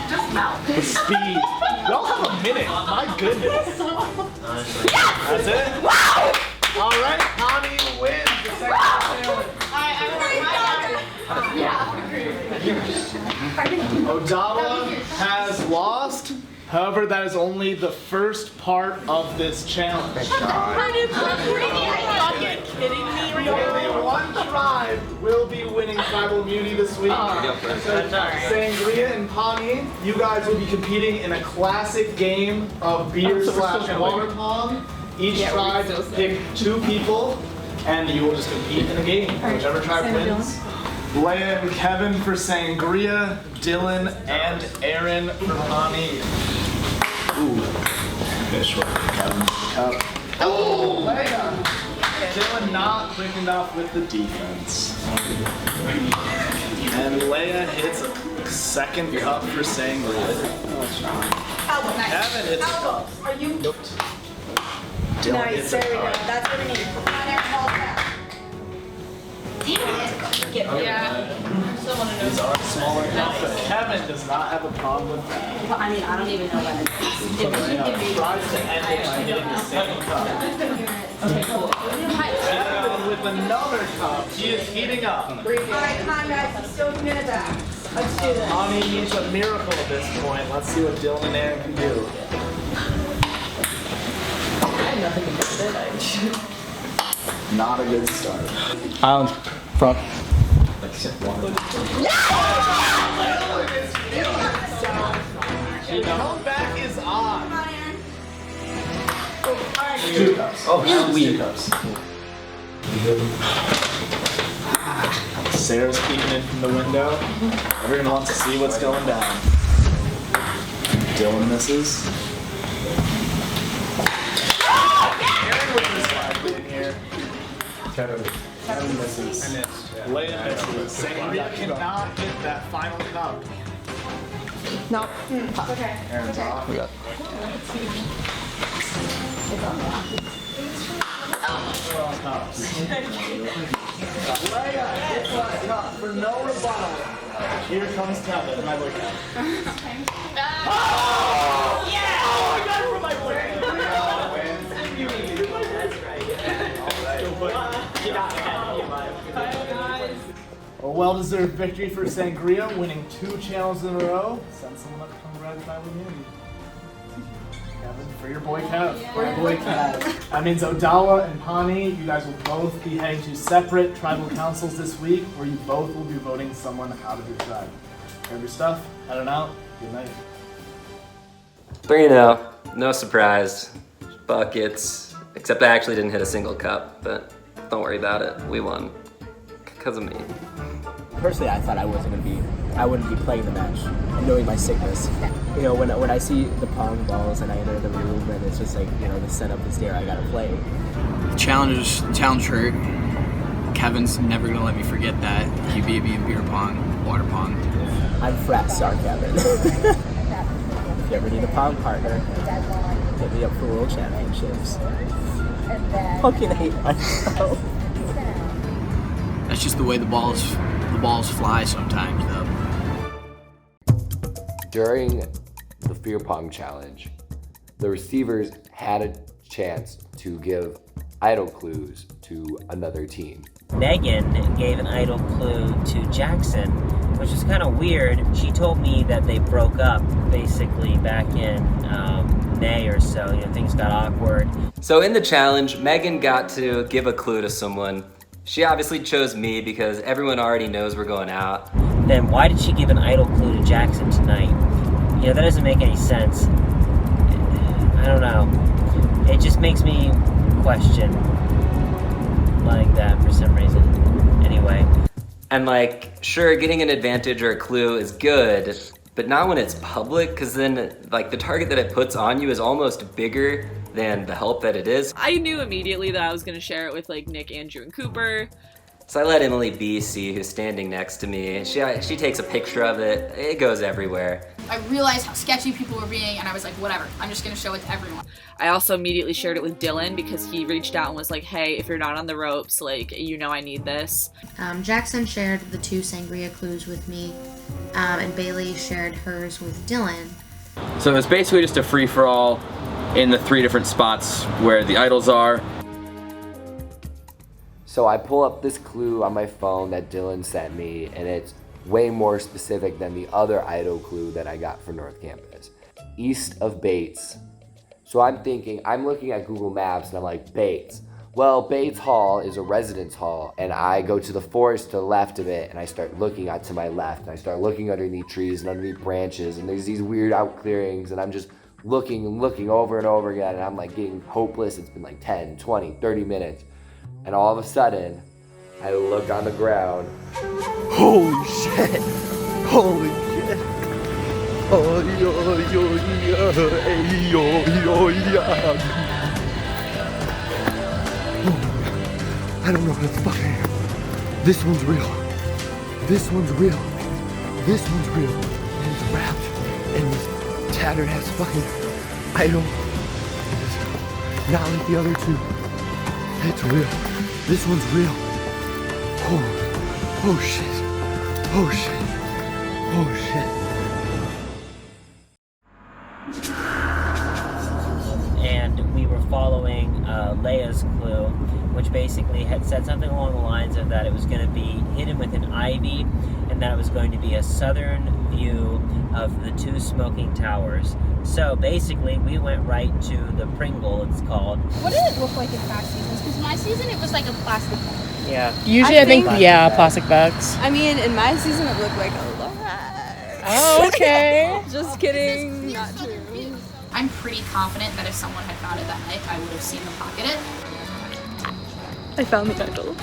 S16: Just mouth it.
S18: The speed. Y'all have a minute. My goodness.
S16: Yes!
S18: That's it?
S16: Wow!
S18: Alright, Pawnee wins the second challenge. Odawa has lost. However, that is only the first part of this challenge.
S1: kidding me right
S18: Only
S1: now?
S18: one tribe will be winning tribal immunity this week. Sangria and Pawnee, you guys will be competing in a classic game of beer slash water pong. Each tribe will pick 2 people, and you will just compete in a game. Whichever tribe wins. Leia and Kevin for Sangria, Dylan and Aaron for Pawnee. Ooh. Fish with Kevin's cup. Oh, Leia! Dylan not quick enough with the defense. And Leia hits a second cup for Sangria. Kevin hits a cup.
S16: Are you?
S18: Nope. Dylan
S16: Nice,
S18: hits
S16: there
S18: a
S16: we go.
S18: cup.
S16: That's what I need. Come on, Aaron, hold that. Get
S18: These are smaller cups, but Kevin does not have a problem with that.
S16: Well, I mean, I don't even know that.
S18: So Leia tries to end it by hitting the same cup.
S16: Okay, cool.
S18: Kevin with another cup. He is heating up.
S16: Alright, come on, guys. Let's still a minute back. Let's do this.
S18: Pawnee needs a miracle at this point. Let's see what Dylan and Aaron can do.
S16: I have nothing against it.
S18: Not a good start.
S14: Islands, front.
S18: The comeback is on.
S14: 2 cups. Oh, sweet.
S18: 2 cups. Sarah's peeking in from the window. Everyone wants to see what's going down. Dylan misses. Aaron with his lively in here. Kevin misses. Leia misses. Sangria cannot hit that final cup.
S16: No. Okay.
S18: Aaron's off.
S14: We got
S18: Leia hits that cup for no rebuttal. Here comes Kevin, my boy Kevin. Oh! Yeah! Oh, I got it for my boy. A well-deserved victory for Sangria, winning 2 challenges in a row. Send someone up to come grab tribal immunity. Kevin, for your boy Kev. For your boy Kev. That means Odawa and Pawnee, you guys will both be heading to separate tribal councils this week, where you both will be voting someone out of your tribe. Grab your stuff, head on out, good night.
S13: 3-0, no surprise. Buckets, except I actually didn't hit a single cup, but don't worry about it, we won. Because of me.
S23: Personally, I thought I wouldn't be playing the match, knowing my sickness. You know, when I see the pong balls and I enter the room and it's just like, you know, the setup is there, I gotta play.
S14: challenge hurt. Kevin's never gonna let me forget that. He beat me in beer pong, water pong.
S23: I'm frat star Kevin. If you ever need a pong partner, hit me up for world championships. Fucking hate myself.
S14: That's just the way the balls fly sometimes, though.
S19: During the beer pong challenge, the receivers had a chance to give idle clues to another team.
S24: Megan gave an idle clue to Jackson, which is kind of weird. She told me that they broke up basically back in May or so. You know, things got awkward.
S13: So in the challenge, Megan got to give a clue to someone. She obviously chose me because everyone already knows we're going out.
S24: Then why did she give an idle clue to Jackson tonight? You know, that doesn't make any sense. I don't know. It just makes me question like that for some reason. Anyway.
S13: And like, sure, getting an advantage or a clue is good, but not when it's public, because then like the target that it puts on you is almost bigger than the help that it is.
S21: I knew immediately that I was gonna share it with like Nick, Andrew, and Cooper.
S13: So I let Emily B see who's standing next to me. She takes a picture of it. It goes everywhere.
S22: I realized how sketchy people were being, and I was like, whatever, I'm just gonna show it to everyone.
S21: I also immediately shared it with Dylan because he reached out and was like, hey, if you're not on the ropes, like, you know I need this.
S5: Jackson shared the 2 sangria clues with me, and Bailey shared hers with Dylan.
S14: So it's basically just a free-for-all in the 3 different spots where the idols are.
S19: So I pull up this clue on my phone that Dylan sent me, and it's way more specific than the other idol clue that I got for North Campus. East of Bates. So I'm looking at Google Maps and I'm like, Bates. Well, Bates Hall is a residence hall, and I go to the forest to the left of it, and I start looking out to my left, and I start looking underneath trees and underneath branches, and there's these weird out clearings, and I'm just looking and looking over and over again, and I'm like getting hopeless. It's been like 10, 20, 30 minutes, and all of a sudden, I look on the ground. Holy shit! Holy shit! Oh, yo, yo, yo, yo, I don't know what the fuck I am. This one's real. This one's real. This one's real. And it's wrapped in this tattered ass fucking idol. It's not like the other two. It's real. This one's real. Oh shit. Oh shit. Oh shit.
S24: And we were following Leia's clue, which basically had said something along the lines of that it was going to be hidden within ivy, and that it was going to be a southern view of the two smoking towers. So basically, we went right to the Pringle, it's called.
S3: What did it look like in past seasons? Because my season, it was like a plastic bag.
S24: Yeah.
S9: Usually I think plastic bags.
S10: I mean, in my season, it looked like a Lorax.
S9: Oh, okay.
S10: Just kidding. Not true.
S22: I'm pretty confident that if someone had found it that night, I would have seen them pocket it.
S10: I found the idol.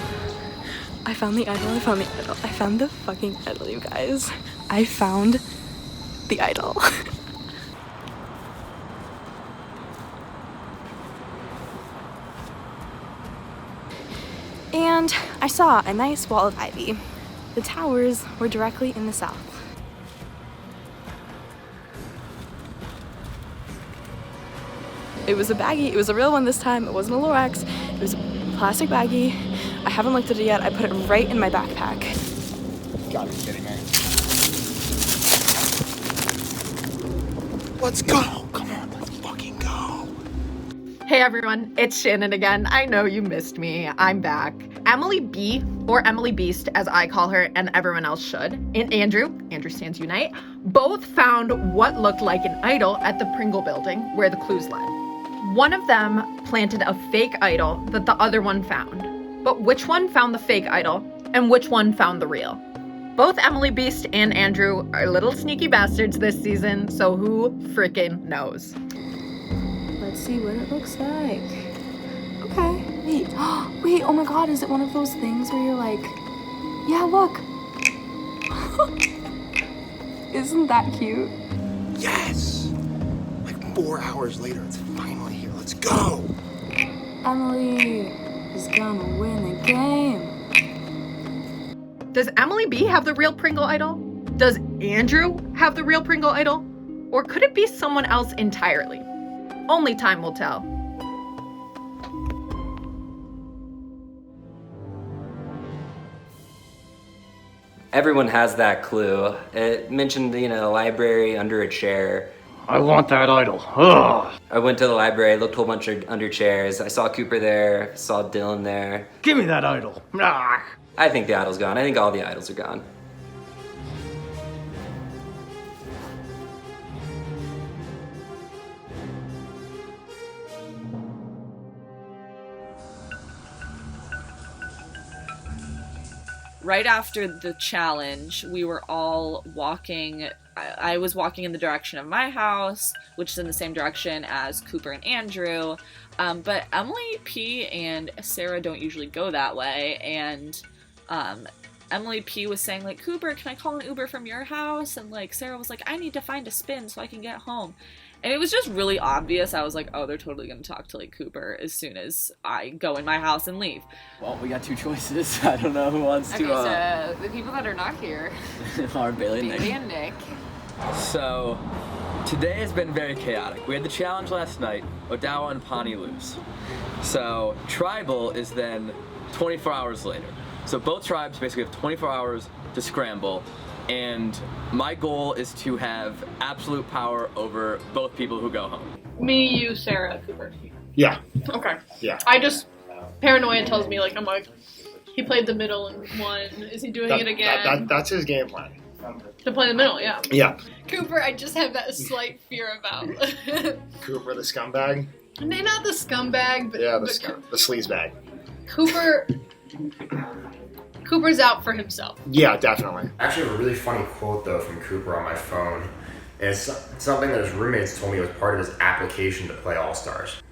S10: I found the idol. I found the idol. I found the fucking idol, you guys. I found the idol. And I saw a nice wall of ivy. The towers were directly in the south. It was a baggie. It was a real one this time. It wasn't a Lorax. It was a plastic baggie. I haven't looked at it yet. I put it right in my backpack.
S18: Gotta be kidding me.
S12: Let's go. Come on, let's fucking go.
S25: Hey everyone, it's Shannon again. I know you missed me. I'm back. Emily B, or Emily Beast as I call her and everyone else should, and Andrew Stands Unite, both found what looked like an idol at the Pringle building where the clues led. One of them planted a fake idol that the other one found. But which one found the fake idol and which one found the real? Both Emily Beast and Andrew are little sneaky bastards this season, so who frickin' knows?
S10: Let's see what it looks like. Okay, wait. Wait, oh my god, is it one of those things where you're like, yeah, look. Isn't that cute?
S12: Yes! Like 4 hours later, it's finally here. Let's go!
S10: Emily is gonna win the game.
S25: Does Emily B have the real Pringle idol? Does Andrew have the real Pringle idol? Or could it be someone else entirely? Only time will tell.
S13: Everyone has that clue. It mentioned, library under a chair.
S12: I want that idol. Ugh.
S13: I went to the library, looked a whole bunch of under chairs. I saw Cooper there, saw Dylan there.
S12: Give me that idol. Ah.
S13: I think the idol's gone. I think all the idols are gone.
S21: Right after the challenge, we were all walking. I was walking in the direction of my house, which is in the same direction as Cooper and Andrew. But Emily P and Sarah don't usually go that way. And Emily P was saying, like, Cooper, can I call an Uber from your house? And, like, Sarah was like, I need to find a spin so I can get home. And it was just really obvious. I was like, oh, they're totally going to talk to, like, Cooper as soon as I go in my house and leave.
S14: Well, we got two choices. I don't know who wants
S16: Okay,
S14: to.
S16: so the people that are not here
S14: are Bailey and Nick.
S16: Bailey and Nick.
S26: So, today has been very chaotic. We had the challenge last night. Odawa and Pawnee lose. So, Tribal is then 24 hours later. So both tribes basically have 24 hours to scramble. And my goal is to have absolute power over both people who go home.
S9: Me, you, Sarah, Cooper.
S18: Yeah.
S9: Okay.
S18: Yeah.
S9: I just, paranoia tells me, like, I'm like, he played the middle and won. Is he doing it again?
S18: That's his game plan.
S9: To play the middle, yeah.
S18: Yeah.
S9: Cooper, I just have that slight fear about.
S18: Cooper the scumbag.
S9: Maybe not the scumbag, but
S12: Yeah, the sleaze bag.
S9: Cooper's out for himself.
S12: Yeah, definitely. Actually, I have a really funny quote though from Cooper on my phone. And it's something that his roommates told me was part of his application to play All-Stars.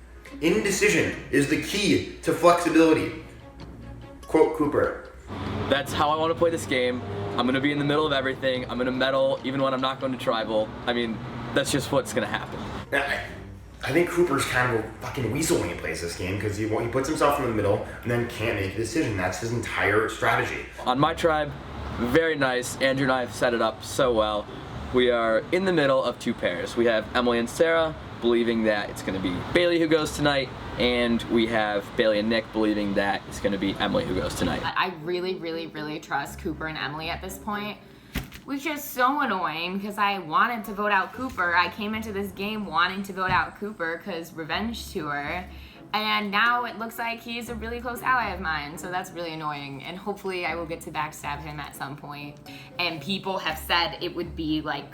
S12: Indecision is the key to flexibility. Quote Cooper.
S26: That's how I want to play this game. I'm gonna be in the middle of everything. I'm gonna medal even when I'm not going to tribal. I mean, that's just what's gonna happen.
S12: I think Cooper's kind of a fucking weasel when he plays this game because he puts himself in the middle and then can't make a decision. That's his entire strategy.
S26: On my tribe, very nice. Andrew and I have set it up so well. We are in the middle of two pairs. We have Emily and Sarah believing that it's going to be Bailey who goes tonight, and we have Bailey and Nick believing that it's going to be Emily who goes tonight.
S16: I really, really, really trust Cooper and Emily at this point, which is so annoying because I wanted to vote out Cooper. I came into this game wanting to vote out Cooper because revenge tour, and now it looks like he's a really close ally of mine, so that's really annoying, and hopefully I will get to backstab him at some point. And people have said it would be like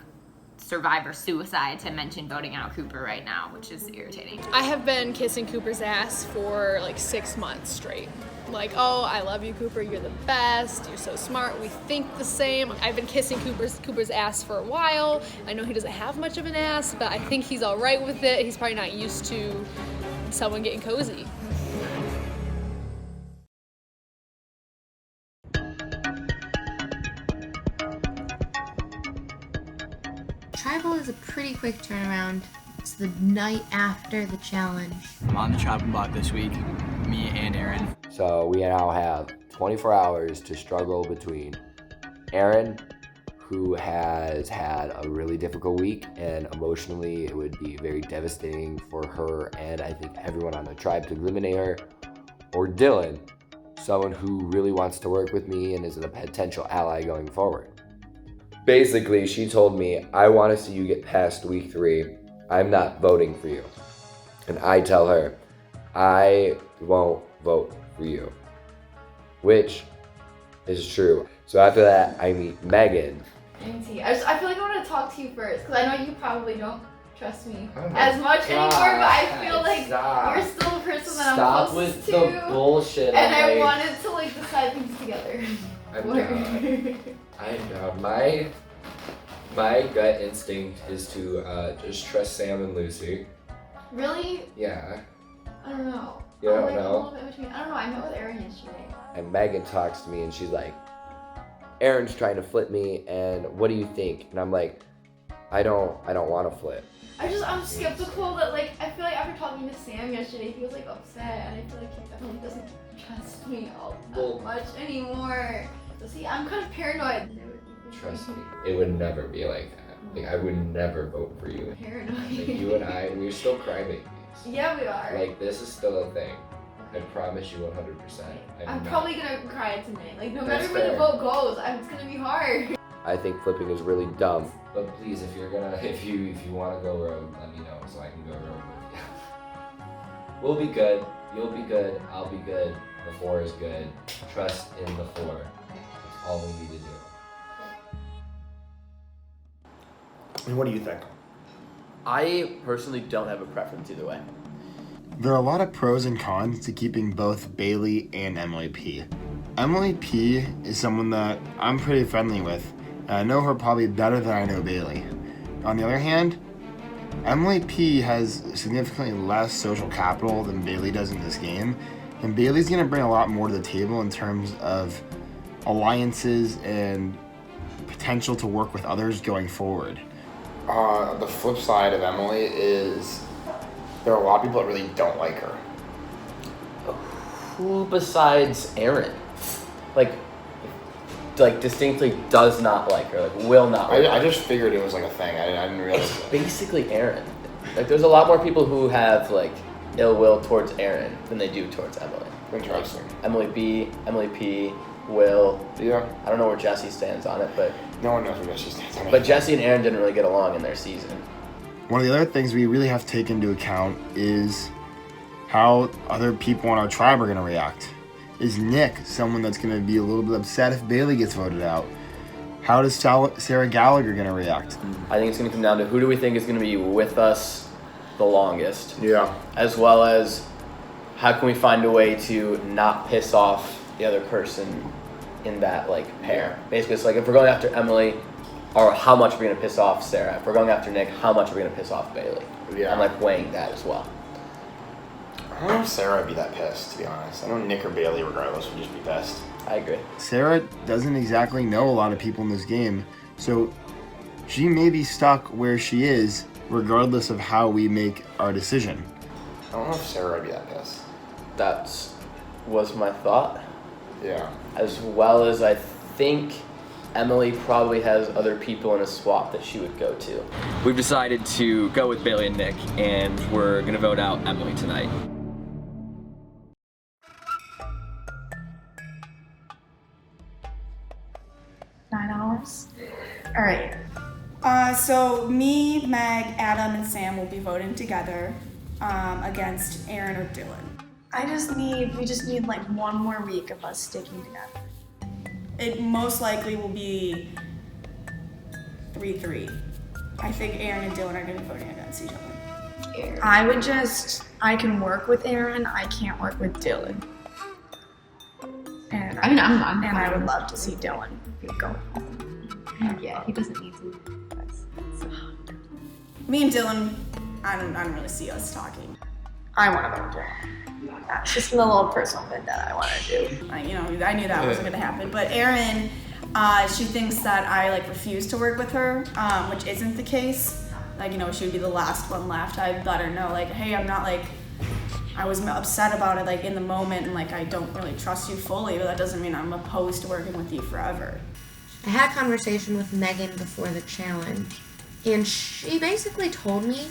S16: survivor suicide to mention voting out Cooper right now, which is irritating.
S9: I have been kissing Cooper's ass for like 6 months straight. Like, oh, I love you, Cooper, you're the best, you're so smart, we think the same. I've been kissing Cooper's ass for a while. I know he doesn't have much of an ass, but I think he's all right with it. He's probably not used to someone getting cozy.
S5: Tribal is a pretty quick turnaround. It's the night after the challenge.
S14: I'm on the chopping block this week, me and Aaron.
S19: So we now have 24 hours to struggle between Aaron, who has had a really difficult week, and emotionally it would be very devastating for her and I think everyone on the tribe to eliminate her, or Dylan, someone who really wants to work with me and is a potential ally going forward. Basically, she told me, I want to see you get past week 3. I'm not voting for you. And I tell her, I won't vote for you. Which is true. So after that, I meet Megan.
S4: I feel like I want to talk to you first, because I know you probably don't trust me as much anymore, but I feel like you're still the person that I'm close to.
S19: Stop with the bullshit.
S4: And I wanted to like decide things together.
S19: I'm down. My gut instinct is to just trust Sam and Lucy.
S4: Really?
S19: Yeah.
S4: I don't know.
S19: You don't
S4: like,
S19: know?
S4: A little bit between. I don't know. I met with Erin yesterday.
S19: And Megan talks to me and she's like, Aaron's trying to flip me, and what do you think? And I'm like, I don't want to flip.
S4: I'm skeptical that like I feel like after talking to Sam yesterday, he was like upset, and I feel like he definitely doesn't trust me all that much anymore. So see, I'm kind of paranoid.
S19: Trust me, it would never be like that. Like I would never vote for you.
S4: Paranoid.
S19: Like you and I, we're still crybabies.
S4: Yeah, we are.
S19: Like this is still a thing. I promise you 100%.
S4: I'm probably gonna cry tonight. Like no matter where the vote goes, it's gonna be hard.
S19: I think flipping is really dumb. But please, if you want to go rogue, let me know so I can go rogue with you. We'll be good. You'll be good. I'll be good. The 4 is good. Trust in the 4. That's all we need to do.
S12: And what do you think?
S6: I personally don't have a preference either way.
S12: There are a lot of pros and cons to keeping both Bailey and Emily P. Emily P is someone that I'm pretty friendly with, and I know her probably better than I know Bailey. On the other hand, Emily P has significantly less social capital than Bailey does in this game, and Bailey's going to bring a lot more to the table in terms of alliances and potential to work with others going forward. The flip side of Emily is there are a lot of people that really don't like her.
S6: Who besides Aaron? Like distinctly does not like her, like will not like her.
S12: I just figured it was like a thing. I didn't realize
S6: it's basically Aaron. Like there's a lot more people who have like ill will towards Aaron than they do towards Emily.
S12: Interesting.
S6: Emily B, Emily P, Will.
S12: Yeah.
S6: I don't know where Jesse stands on it, but
S12: no one knows where Jesse stands on it.
S6: But Jesse and Aaron didn't really get along in their season.
S12: One of the other things we really have to take into account is how other people in our tribe are going to react. Is Nick someone that's going to be a little bit upset if Bailey gets voted out? How does Sarah Gallagher going to react?
S6: I think it's going to come down to who do we think is going to be with us the longest.
S12: Yeah.
S6: As well as how can we find a way to not piss off the other person in that like pair. Basically, it's like if we're going after Emily, or how much are we gonna piss off Sarah? If we're going after Nick, how much are we gonna piss off Bailey?
S12: Yeah.
S6: I'm like weighing that as well.
S12: I don't know if Sarah would be that pissed, to be honest. I know Nick or Bailey, regardless, would just be pissed.
S6: I agree.
S12: Sarah doesn't exactly know a lot of people in this game, so she may be stuck where she is, regardless of how we make our decision. I don't know if Sarah would be that pissed.
S6: That was my thought.
S12: Yeah.
S6: As well as I think Emily probably has other people in a swap that she would go to.
S26: We've decided to go with Bailey and Nick, and we're gonna vote out Emily tonight.
S7: $9. All right. So me, Meg, Adam, and Sam will be voting together against Aaron or Dylan. We just need like one more week of us sticking together. It most likely will be 3-3. I think Aaron and Dylan are gonna be voting against each other. I can work with Aaron, I can't work with Dylan. And I would love to see Dylan go home.
S22: Yeah, he doesn't need to.
S7: Me and Dylan, I don't really see us talking. I want to vote Dylan. That's just a little personal thing that I want to do. I knew that wasn't going to happen. But Erin, she thinks that I refuse to work with her, which isn't the case. She would be the last one left. I let her know, hey, I'm not I was upset about it in the moment, and I don't really trust you fully, but that doesn't mean I'm opposed to working with you forever.
S5: I had a conversation with Megan before the challenge, and she basically told me,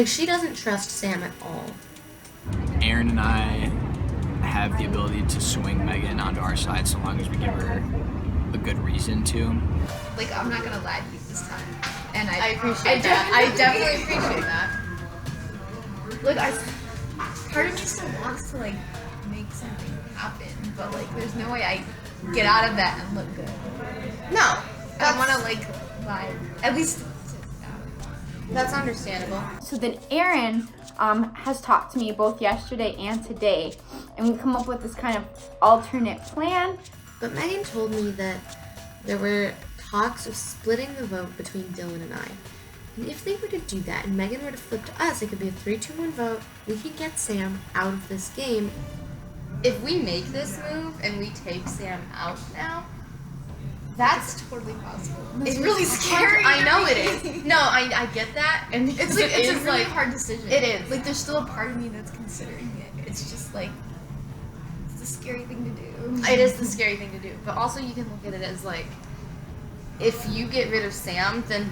S5: she doesn't trust Sam at all.
S14: Aaron and I have the ability to swing Megan onto our side so long as we give her a good reason to.
S22: I'm not gonna lie to you this time. And I
S4: appreciate
S22: that.
S4: I definitely appreciate that. Look, part of me still wants to make something happen, but there's no way I get out of that and look good.
S22: No,
S4: I want to vibe. At least
S22: that's understandable.
S3: So then Aaron has talked to me both yesterday and today, and we've come up with this kind of alternate plan.
S5: But Megan told me that there were talks of splitting the vote between Dylan and I. And if they were to do that and Megan were to flip to us, it could be a 3-2-1 vote. We could get Sam out of this game.
S22: If we make this move and we take Sam out now, that's totally possible. It's really scary. I know it is. No, I get that. And it's a really hard decision. It is. There's still a part of me that's considering it. It's just it's a scary thing to do. It is the scary thing to do. But also you can look at it as if you get rid of Sam, then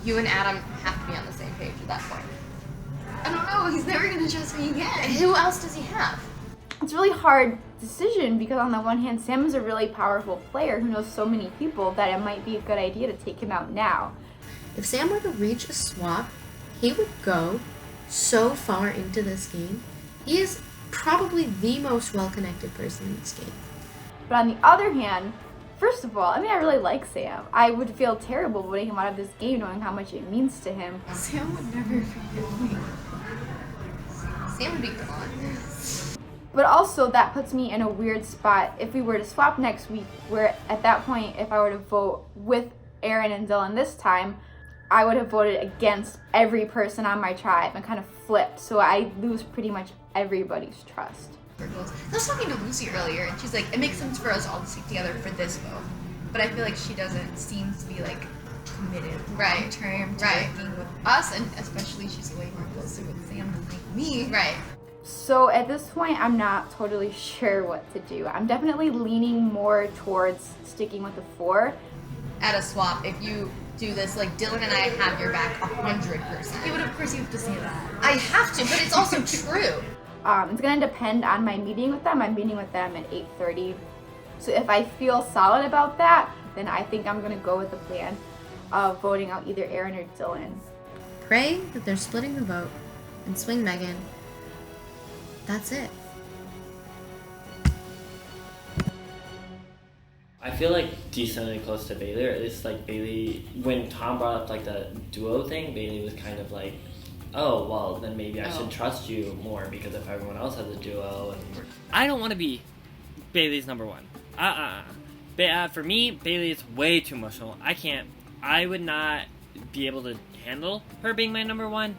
S22: you and Adam have to be on the same page at that point. I don't know. He's never gonna trust me again. Who else does he have?
S3: It's a really hard decision because on the one hand, Sam is a really powerful player who knows so many people that it might be a good idea to take him out now.
S5: If Sam were to reach a swap, he would go so far into this game. He is probably the most well-connected person in this game.
S3: But on the other hand, first of all, I really like Sam. I would feel terrible voting him out of this game knowing how much it means to him.
S22: Sam would never forgive me. Sam would be gone.
S3: But also that puts me in a weird spot if we were to swap next week, where at that point, if I were to vote with Aaron and Dylan this time, I would have voted against every person on my tribe and kind of flipped, so I lose pretty much everybody's trust.
S22: I was talking to Lucy earlier, and she's it makes sense for us all to stick together for this vote. But I feel she doesn't seem to be committed long term to working with us, and especially she's way more closer with Sam than me. Right.
S3: So at this point, I'm not totally sure what to do. I'm definitely leaning more towards sticking with the 4.
S22: At a swap, if you do this, Dylan and I have your back 100%. Yeah, but of course you have to say that. I have to, but it's also true.
S3: It's gonna depend on my meeting with them. I'm meeting with them at 8:30. So if I feel solid about that, then I think I'm gonna go with the plan of voting out either Aaron or Dylan.
S5: Pray that they're splitting the vote and swing Megan. That's it.
S8: I feel decently close to Bailey, or at least Bailey, when Tom brought up the duo thing, Bailey was kind of oh, well, then maybe I should trust you more because if everyone else has a duo and I don't want to be Bailey's number one. For me, Bailey is way too emotional. I would not be able to handle her being my number one.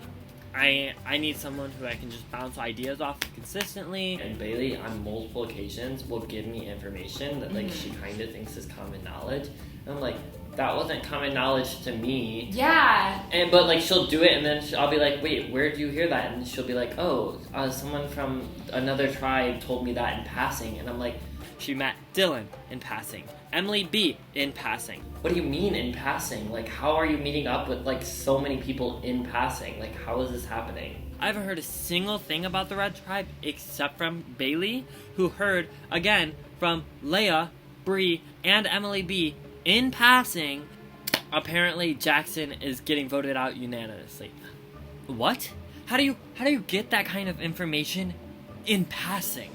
S8: I need someone who I can just bounce ideas off consistently. And Bailey, on multiple occasions, will give me information that like she kind of thinks is common knowledge. And I'm like, that wasn't common knowledge to me.
S16: Yeah.
S8: But like she'll do it, and then I'll be like, wait, where did you hear that? And she'll be like, oh, someone from another tribe told me that in passing. And I'm like, she met Dylan in passing. Emily B in passing. What do you mean in passing? Like, how are you meeting up with like so many people in passing? Like, how is this happening? I haven't heard a single thing about the Red Tribe except from Bailey, who heard, again, from Leia, Bree, and Emily B in passing. Apparently, Jackson is getting voted out unanimously. What? How do you get that kind of information in passing?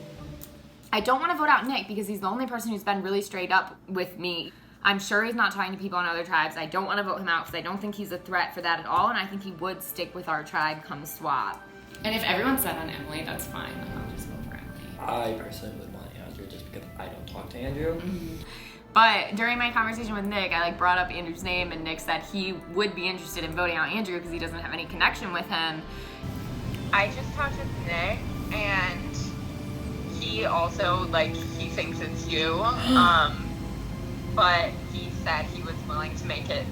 S16: I don't want to vote out Nick because he's the only person who's been really straight up with me. I'm sure he's not talking to people in other tribes. I don't want to vote him out because I don't think he's a threat for that at all, and I think he would stick with our tribe come swap.
S1: And if everyone's set on Emily, that's fine. I'll just vote for Emily.
S8: I personally would want Andrew just because I don't talk to Andrew.
S16: But during my conversation with Nick, I brought up Andrew's name, and Nick said he would be interested in voting out Andrew because he doesn't have any connection with him.
S2: I just talked with Nick, and he also, he thinks it's you, but he said he was willing to make it,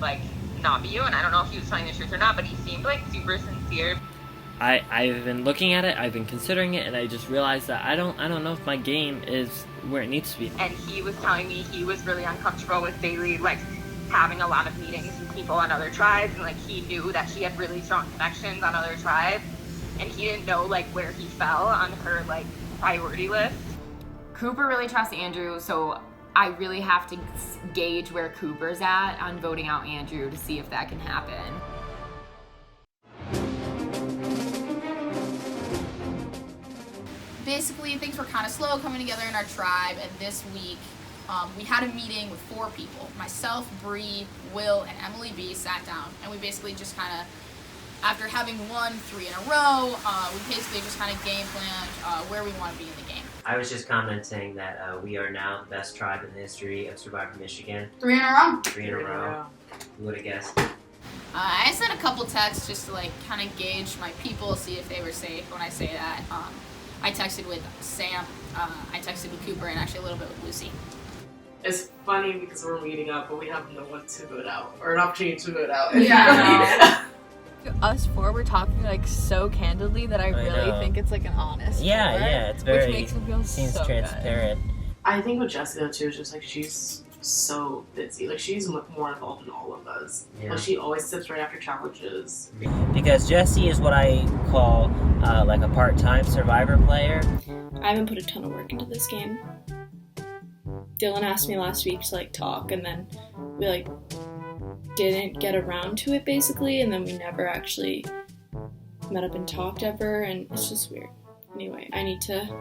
S2: not be you, and I don't know if he was telling the truth or not, but he seemed, super sincere.
S8: I've been looking at it, I've been considering it, and I just realized that I don't know if my game is where it needs to be.
S2: And he was telling me he was really uncomfortable with Bailey, having a lot of meetings with people on other tribes, and, he knew that she had really strong connections on other tribes, and he didn't know, where he fell on her, priority list.
S16: Cooper really trusts Andrew, so I really have to gauge where Cooper's at on voting out Andrew to see if that can happen.
S11: Basically, things were kind of slow coming together in our tribe, and this week we had a meeting with 4 people. Myself, Bree, Will, and Emily B sat down, and we basically just kind of, after having won 3 in a row, we basically just kind of game planned where we want to be in the game.
S24: I was just commenting that we are now the best tribe in the history of Survivor Michigan.
S11: 3 in a row?
S24: 3 in a row. Who would have guessed?
S11: I sent a couple texts just to kind of gauge my people, see if they were safe when I say that. I texted with Sam, I texted with Cooper, and actually a little bit with Lucy.
S1: It's funny because we're meeting up, but we have no one to vote out, or an opportunity to vote out.
S10: Yeah. Us 4 were talking so candidly that I really think it's an honest vote,
S24: it's very,
S10: which makes me feel
S24: seems
S10: so
S24: transparent.
S10: good.
S1: I think with Jessica too, it's just she's so busy. She's more involved in all of us.
S24: Yeah.
S1: She always sits right after challenges.
S24: Because Jessie is what I call a part-time Survivor player.
S10: I haven't put a ton of work into this game. Dylan asked me last week to talk, and then we didn't get around to it basically, and then we never actually met up and talked ever, and it's just weird. Anyway, I need to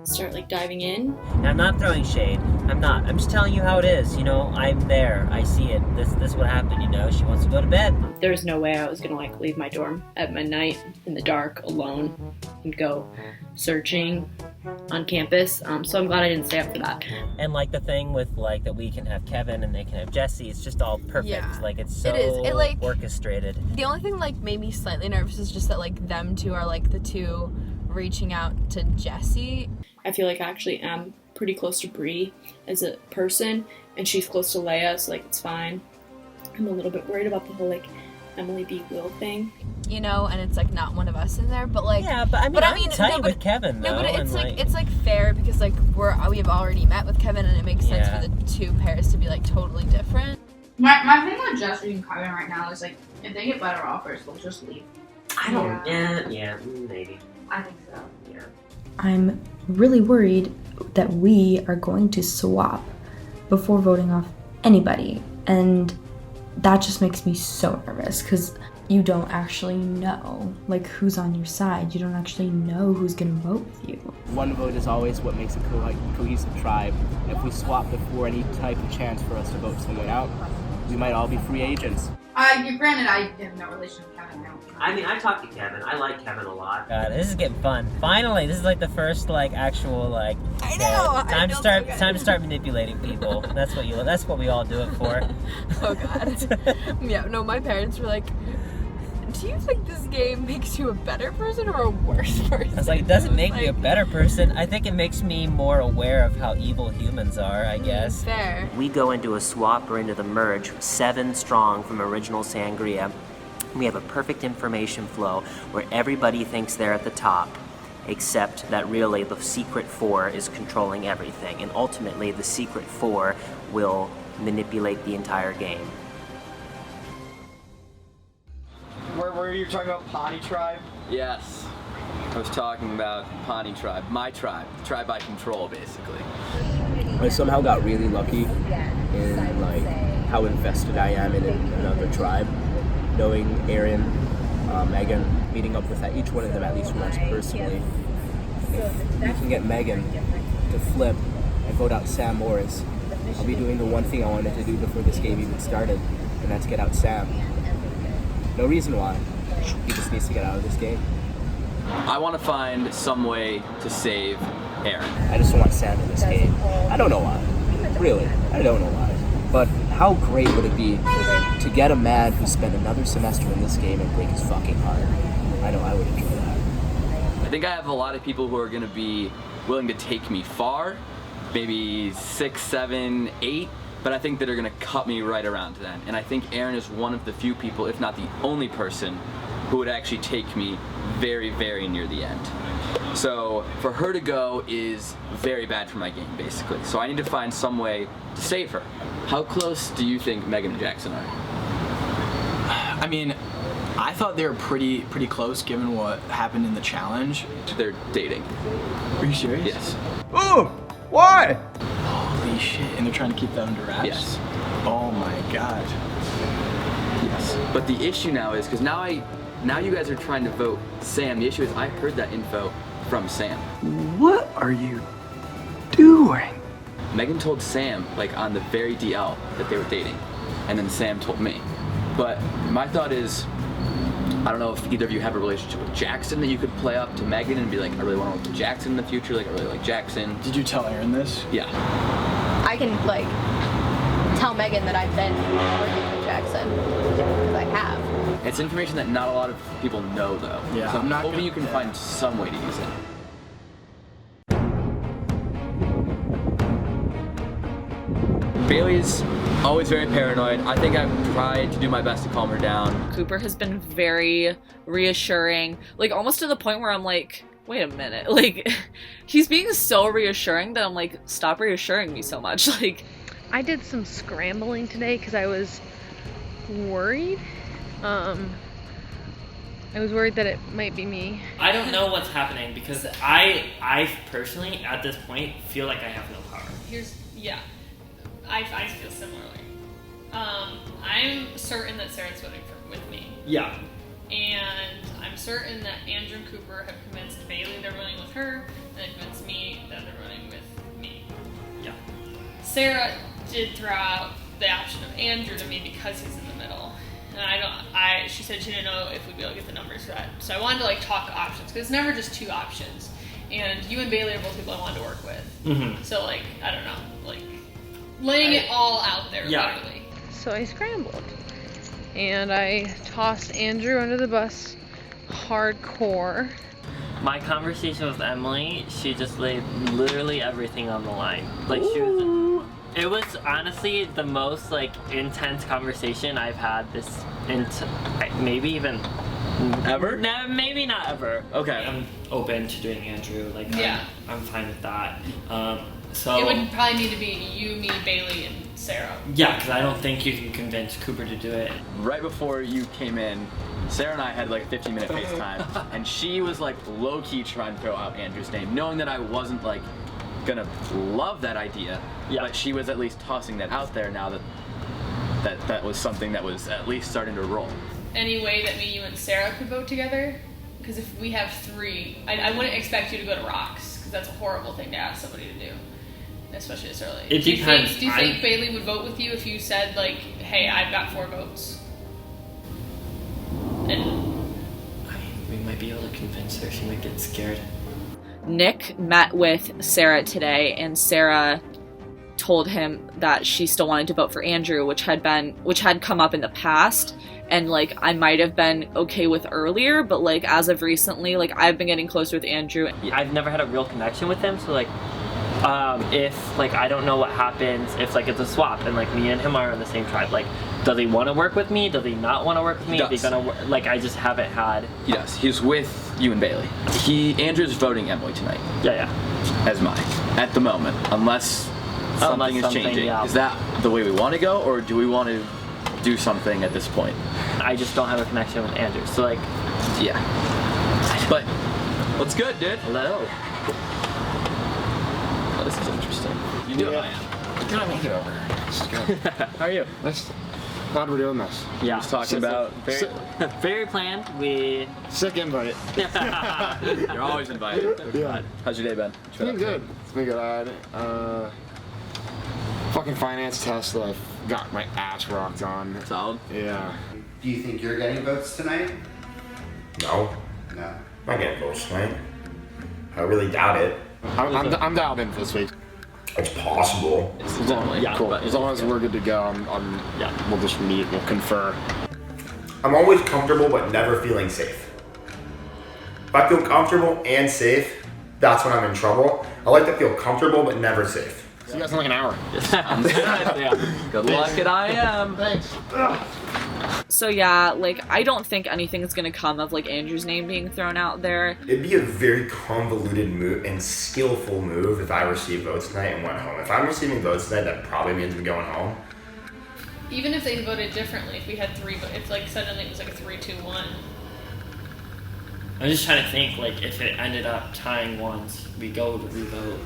S10: start diving in.
S24: Now, I'm not throwing shade. I'm not. I'm just telling you how it is. I'm there. I see it. This is what happened. She wants to go to bed.
S10: There's no way I was gonna leave my dorm at midnight in the dark alone and go searching on campus. So I'm glad I didn't stay up for that.
S24: And the thing with that we can have Kevin and they can have Jessie, it's just all perfect.
S10: Yeah.
S24: It's so
S10: It is.
S24: orchestrated.
S10: The only thing made me slightly nervous is just that them two are the two reaching out to Jessie. I feel I actually am pretty close to Bree as a person, and she's close to Leia, so it's fine. I'm a little bit worried about the whole Emily B. Will thing, and it's not one of us in there, but
S24: yeah, but I mean, tight with Kevin though.
S10: No, but it's fair because we have already met with Kevin, and it makes sense for the two pairs to be totally different.
S11: My thing with Jesse and Kevin right now is if they get better offers, they'll just leave.
S24: I don't. Yeah, maybe.
S11: I think so.
S24: Yeah.
S15: I'm really worried that we are going to swap before voting off anybody, and that just makes me so nervous because you don't actually know who's on your side. You don't actually know who's gonna vote with you.
S23: One vote is always what makes a cohesive tribe. If we swap before any type of chance for us to vote someone out, we might all be free agents.
S11: Granted, I have no relation with Kevin now.
S24: I mean, I talked to Kevin. I like Kevin a lot.
S13: This is getting fun. Finally, this is like the first actual
S10: I know.
S13: Time to start manipulating people. That's what we all do it for.
S10: Oh God. Yeah. No, my parents were like, "Do you think this game makes you a better person or a worse person?"
S13: I was like, it doesn't make me a better person. I think it makes me more aware of how evil humans are, I guess.
S10: Fair.
S24: We go into a swap or into the merge, 7 strong from original Sangria. We have a perfect information flow where everybody thinks they're at the top, except that really the secret 4 is controlling everything. And ultimately, the secret 4 will manipulate the entire game.
S14: Were you talking about Pawnee Tribe? Yes. I was talking about Pawnee Tribe. My tribe. Tribe I control, basically.
S23: I somehow got really lucky in how invested I am in another tribe. Knowing Aaron, Megan, meeting up with each one of them at least once personally. If we can get Megan to flip and vote out Sam Morris, I'll be doing the one thing I wanted to do before this game even started, and that's get out Sam. No reason why. He just needs to get out of this game.
S14: I want to find some way to save Aaron.
S23: I just want Sam in this game. I don't know why. Really, I don't know why. But how great would it be to get a man who spent another semester in this game and break his fucking heart? I know I would enjoy that.
S14: I think I have a lot of people who are going to be willing to take me far, maybe 6, 7, 8, but I think that are going to cut me right around then. And I think Aaron is one of the few people, if not the only person, who would actually take me very, very near the end. So for her to go is very bad for my game, basically. So I need to find some way to save her. How close do you think Megan and Jackson are?
S17: I mean, I thought they were pretty close given what happened in the challenge.
S14: They're dating.
S17: Are you serious?
S14: Yes.
S23: Ooh, why?
S17: Holy shit, and they're trying to keep that under wraps?
S14: Yes.
S17: Oh my god.
S14: Yes. But the issue now is, because now you guys are trying to vote Sam. The issue is I heard that info from Sam.
S17: What are you doing?
S14: Megan told Sam, on the very DL, that they were dating. And then Sam told me. But my thought is, I don't know if either of you have a relationship with Jackson that you could play up to Megan and be like, I really want to work with Jackson in the future, I really like Jackson.
S17: Did you tell Aaron this?
S14: Yeah.
S22: I can, tell Megan that I've been working with Jackson. Because I have.
S14: It's information that not a lot of people know, though.
S17: Yeah,
S14: so I'm hoping you can find some way to use it. Bailey's always very paranoid. I think I've tried to do my best to calm her down.
S18: Cooper has been very reassuring, almost to the point where I'm like, wait a minute, he's being so reassuring that I'm like, stop reassuring me so much.
S9: I did some scrambling today because I was worried. I was worried that it might be me.
S8: I don't know what's happening because I personally, at this point, feel like I have no power.
S9: I feel similarly. I'm certain that Sarah's voting with me.
S8: Yeah.
S9: And I'm certain that Andrew and Cooper have convinced Bailey they're running with her, and they convinced me that they're running with me.
S8: Yeah.
S9: Sarah did throw out the option of Andrew to me because he's in the middle. And she said she didn't know if we'd be able to get the numbers for that. So I wanted to talk options, because it's never just 2 options. And you and Bailey are both people I wanted to work with.
S8: Mm-hmm.
S9: So I don't know, laying it all out there, literally. So I scrambled. And I tossed Andrew under the bus hardcore.
S8: My conversation with Emily, she just laid literally everything on the line. It was honestly the most intense conversation I've had maybe even
S14: ever?
S8: No, maybe not ever.
S14: Okay.
S8: I'm open to doing Andrew. I'm fine with that. So
S9: it would probably need to be you, me, Bailey, and Sarah.
S8: Yeah, because I don't think you can convince Cooper to do it.
S14: Right before you came in, Sarah and I had a 15-minute FaceTime, and she was low-key trying to throw out Andrew's name, knowing that I wasn't gonna love that idea, but she was at least tossing that out there now that was something that was at least starting to roll.
S9: Any way that me, you, and Sarah could vote together? Because if we have 3, I wouldn't expect you to go to Rocks, because that's a horrible thing to ask somebody to do, especially this early.
S8: It depends.
S9: Do you think Bailey would vote with you if you said, hey, I've got 4 votes. And
S8: we might be able to convince her. She might get scared.
S18: Nick met with Sarah today, and Sarah told him that she still wanted to vote for Andrew, which had come up in the past, and like I might have been okay with earlier, but like as of recently, like I've been getting closer with Andrew.
S8: I've never had a real connection with him, so like if like I don't know what happens if like it's a swap and like me and him are in the same tribe, like does he want to work with me? Does he not want to work with me? Is he gonna like I just haven't had.
S14: He does. He's with you and Bailey. Andrew's voting Emily tonight.
S8: Yeah.
S14: As mine at the moment, unless something is changing.
S8: Yeah.
S14: Is that the way we want to go, or do we want to do something at this point?
S8: I just don't have a connection with Andrew, so like,
S14: yeah. But what's good, dude?
S8: Hello.
S14: Oh, this is interesting. You know who I am.
S6: I'm gonna make it over. This is good.
S8: How are you?
S6: Glad we're doing this.
S8: Yeah.
S14: Just talking about
S8: very planned. We
S6: sick invite.
S14: You're always invited.
S6: Yeah.
S14: How's your day been?
S6: It's been good. It's been good. Fucking finance test that I've got my ass rocked on.
S14: Solid?
S6: Yeah.
S12: Do you think you're getting votes tonight? No. No. I'm not getting votes tonight. I really doubt it.
S6: I'm dialed in for this week.
S12: It's possible.
S6: Cool. As long as we're good to go, we'll just meet, we'll confer.
S12: I'm always comfortable but never feeling safe. If I feel comfortable and safe, that's when I'm in trouble. I like to feel comfortable but never safe.
S6: See you guys in like an hour.
S14: Good luck at IM.
S6: Thanks.
S18: So yeah, like I don't think anything's gonna come of like Andrew's name being thrown out there.
S12: It'd be a very convoluted move and skillful move if I received votes tonight and went home. If I'm receiving votes tonight, that probably means I'm going home.
S9: even if they voted differently, if we had 3, if like suddenly it was like a 3-2-1.
S8: I'm just trying to think, like, if it ended up tying once, we go to revote.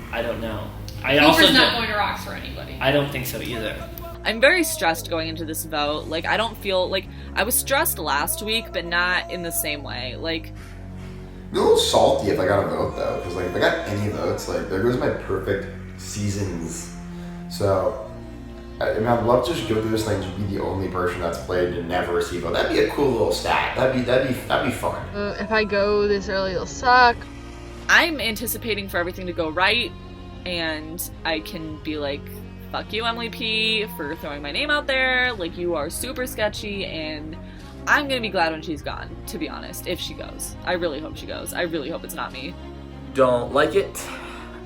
S8: I don't know.
S9: Cooper's not going to rocks for anybody.
S8: I don't think so either.
S18: I'm very stressed going into this vote. Like, I don't feel like I was stressed last week, but not in the same way. Like,
S12: I'd be a little salty if I got a vote though, because like if I got any votes, like there goes my perfect seasons. So, I mean, I'd love to just go through this thing and just be the only person that's played to never receive a vote. That'd be a cool little stat. That'd be fun.
S9: If I go this early, it'll suck.
S18: I'm anticipating for everything to go right, and I can be like, fuck you, Emily P, for throwing my name out there. Like, you are super sketchy, and I'm gonna be glad when she's gone, to be honest, if she goes. I really hope she goes. I really hope it's not me.
S14: Don't like it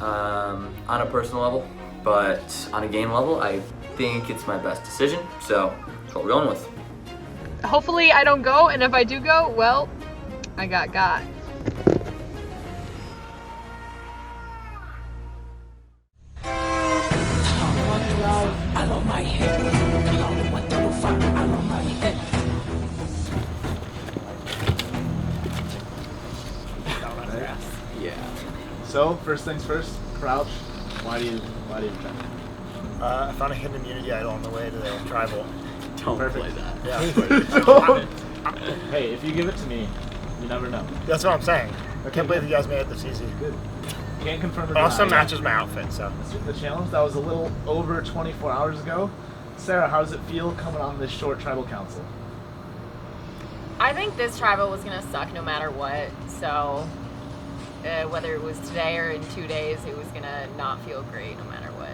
S14: on a personal level, but on a game level, I think it's my best decision, so that's what we're going with.
S9: Hopefully I don't go, and if I do go, well, I got.
S19: I love my head. I love my head.
S20: Yeah. So, first things first, crouch. Why do you jump?
S21: I found a hidden immunity idol on the way to the tribal.
S20: Don't
S21: Perfect.
S20: play that.
S21: Yeah.
S20: Hey, if you give it to me, you never know.
S21: That's what I'm saying. I can't believe you guys made it this easy.
S20: Good. Can't confirm or
S21: It also
S20: deny.
S21: matches my outfit, so.
S20: The challenge, that was a little over 24 hours ago. Sarah, how does it feel coming on this short tribal council?
S2: I think this tribal was gonna suck no matter what, so whether it was today or in 2 days, it was gonna not feel great no matter what.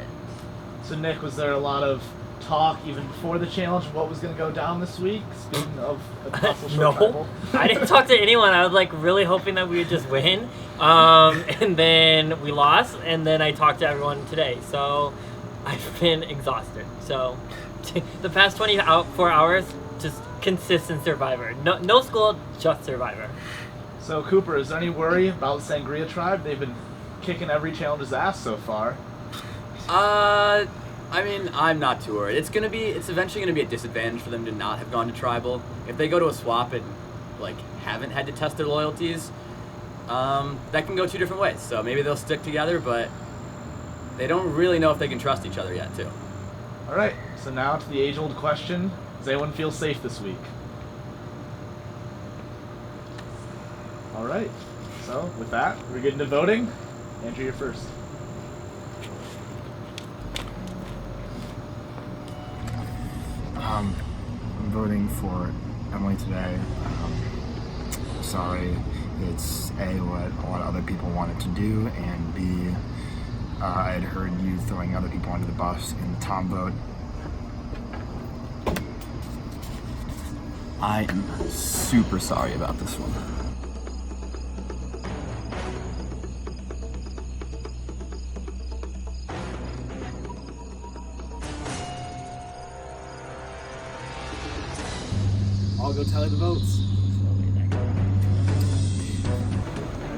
S20: So Nick, was there a lot of talk even before the challenge of what was going to go down this week? Speaking of a possible short tribal?
S25: I didn't talk to anyone. I was like really hoping that we would just win, and then we lost, and then I talked to everyone today. So I've been exhausted. So the past 24 hours, just consistent Survivor. No school, just Survivor.
S20: So Cooper, is there any worry about the Sangria tribe? They've been kicking every challenge's ass so far.
S27: I mean, I'm not too worried. It's eventually gonna be a disadvantage for them to not have gone to tribal. If they go to a swap and like haven't had to test their loyalties, that can go 2 different ways. So maybe they'll stick together, but they don't really know if they can trust each other yet, too.
S20: All right. So now to the age-old question: does anyone feel safe this week? All right. So with that, we're getting to voting. Andrew, you're first.
S6: I'm voting for Emily today. Sorry, it's A, what a lot of other people wanted to do, and B, I had heard you throwing other people under the bus in the Tom vote.
S27: I am super sorry about this one.
S20: I'll go tally the votes.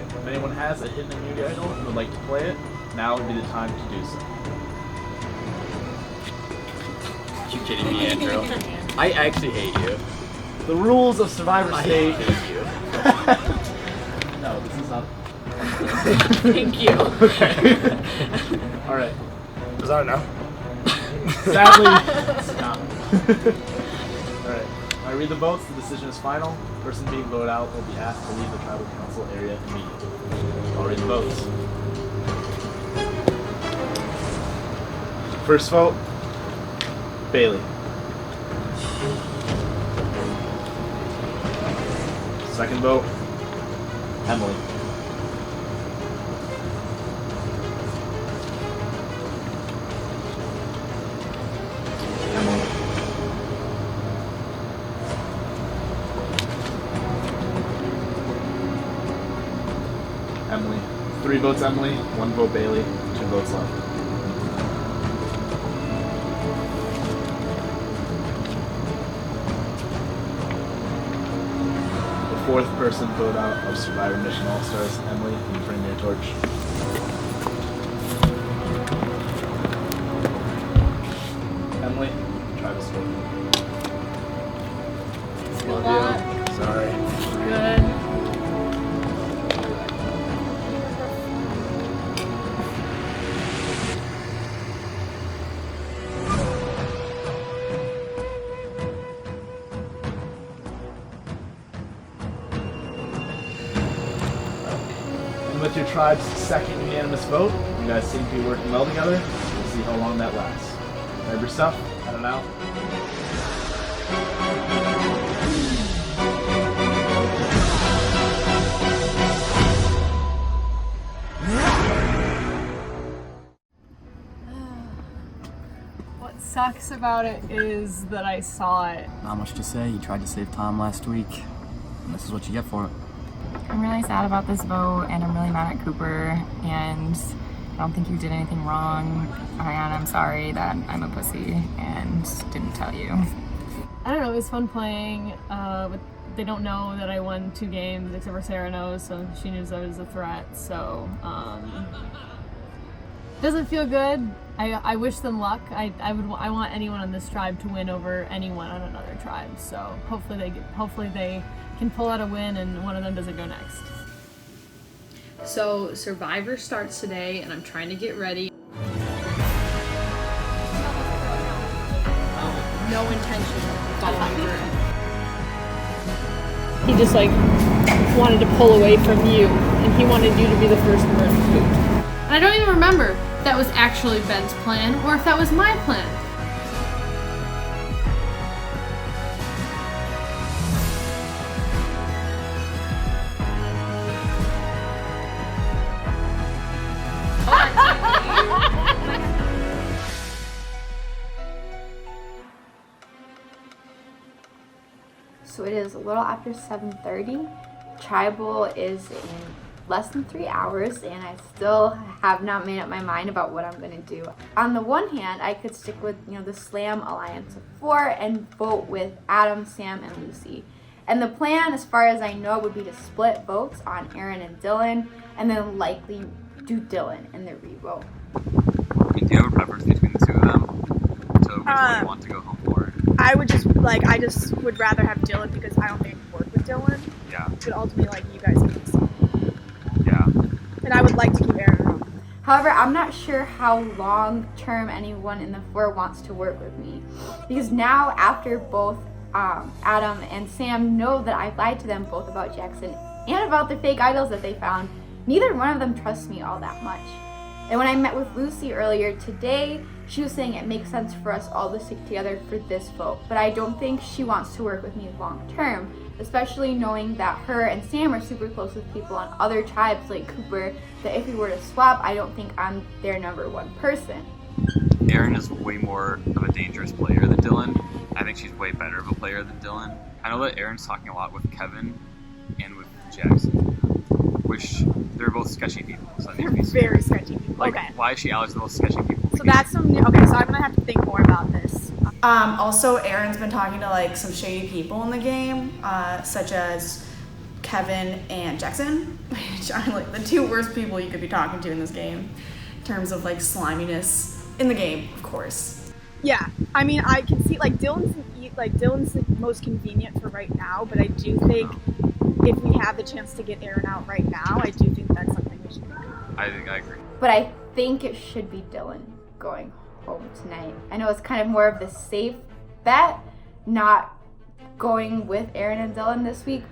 S20: If anyone has a hidden immunity idol and would like to play it, now would be the time to do so.
S27: You kidding me, Andrew? I actually hate you.
S20: The rules of Survivor
S27: I
S20: State.
S27: hate you.
S20: No, this is not.
S18: Thank you.
S20: Okay. All right.
S21: Was that a no?
S20: Sadly, it's not. All right. I read the votes. The decision is final. The person being voted out will be asked to leave the tribal council area immediately. I'll read the votes. First vote, Bailey. Second vote, Emily. Emily. Emily. 3 votes Emily, 1 vote Bailey, 2 votes left. The 4th person vote out of Survivor Mission All-Stars, Emily. Can you bring me a torch? Emily, try to score. Love you. Sorry.
S9: Good.
S20: And with your tribe's second unanimous vote, you guys seem to be working well together. We'll see how long that lasts. Grab your stuff, head on out.
S9: What sucks about it is that I saw it.
S27: Not much to say. You tried to save Tom last week, and this is what you get for it.
S1: I'm really sad about this vote, and I'm really mad at Cooper, and I don't think you did anything wrong. Ariana, I'm sorry that I'm a pussy and didn't tell you.
S9: I don't know, it was fun playing, but they don't know that I won 2 games, except for Sarah knows, so she knew I was a threat, so, doesn't feel good. I wish them luck. I want anyone on this tribe to win over anyone on another tribe, so hopefully they can pull out a win and one of them doesn't go next. So Survivor starts today and I'm trying to get ready. No intention of following through. He just like wanted to pull away from you and he wanted you to be the first person to poop. And I don't even remember if that was actually Ben's plan or if that was my plan.
S3: So it is a little after 7:30. Tribal is in less than 3 hours and I still have not made up my mind about what I'm going to do. On the one hand, I could stick with, the Slam Alliance of 4 and vote with Adam, Sam, and Lucy. And the plan, as far as I know, would be to split votes on Aaron and Dylan and then likely do Dylan in the re-vote.
S4: Do you have a preference between the 2 of them? So which one do you want to go home for?
S10: I just would rather have Dylan because I don't think I can work with Dylan.
S4: Yeah.
S10: But ultimately, you guys can decide.
S4: Yeah.
S10: And I would like to keep Aaron around.
S3: However, I'm not sure how long term anyone in the 4 wants to work with me. Because now, after both Adam and Sam know that I lied to them both about Jackson and about the fake idols that they found, neither one of them trusts me all that much. And when I met with Lucy earlier today, she was saying it makes sense for us all to stick together for this vote, but I don't think she wants to work with me long term, especially knowing that her and Sam are super close with people on other tribes like Cooper, that if we were to swap, I don't think I'm their number one person.
S4: Erin is way more of a dangerous player than Dylan. I think she's way better of a player than Dylan. I know that Erin's talking a lot with Kevin and with Jackson, which they're both sketchy people. So
S5: They're very sketchy people.
S4: Like,
S5: okay.
S4: why is she always the most sketchy people?
S5: So that's some. Okay, so I'm gonna have to think more about this.
S7: Also, Erin's been talking to like some shady people in the game, such as Kevin and Jackson, which are like the two worst people you could be talking to in this game, in terms of like sliminess in the game, of course.
S5: Yeah, I mean, I can see Dylan's the most convenient for right now, but I do think if we have the chance to get Erin out right now, I do think that's something we should do.
S4: I agree.
S3: But I think it should be Dylan going home tonight. I know it's kind of more of the safe bet, not going with Erin and Dylan this week,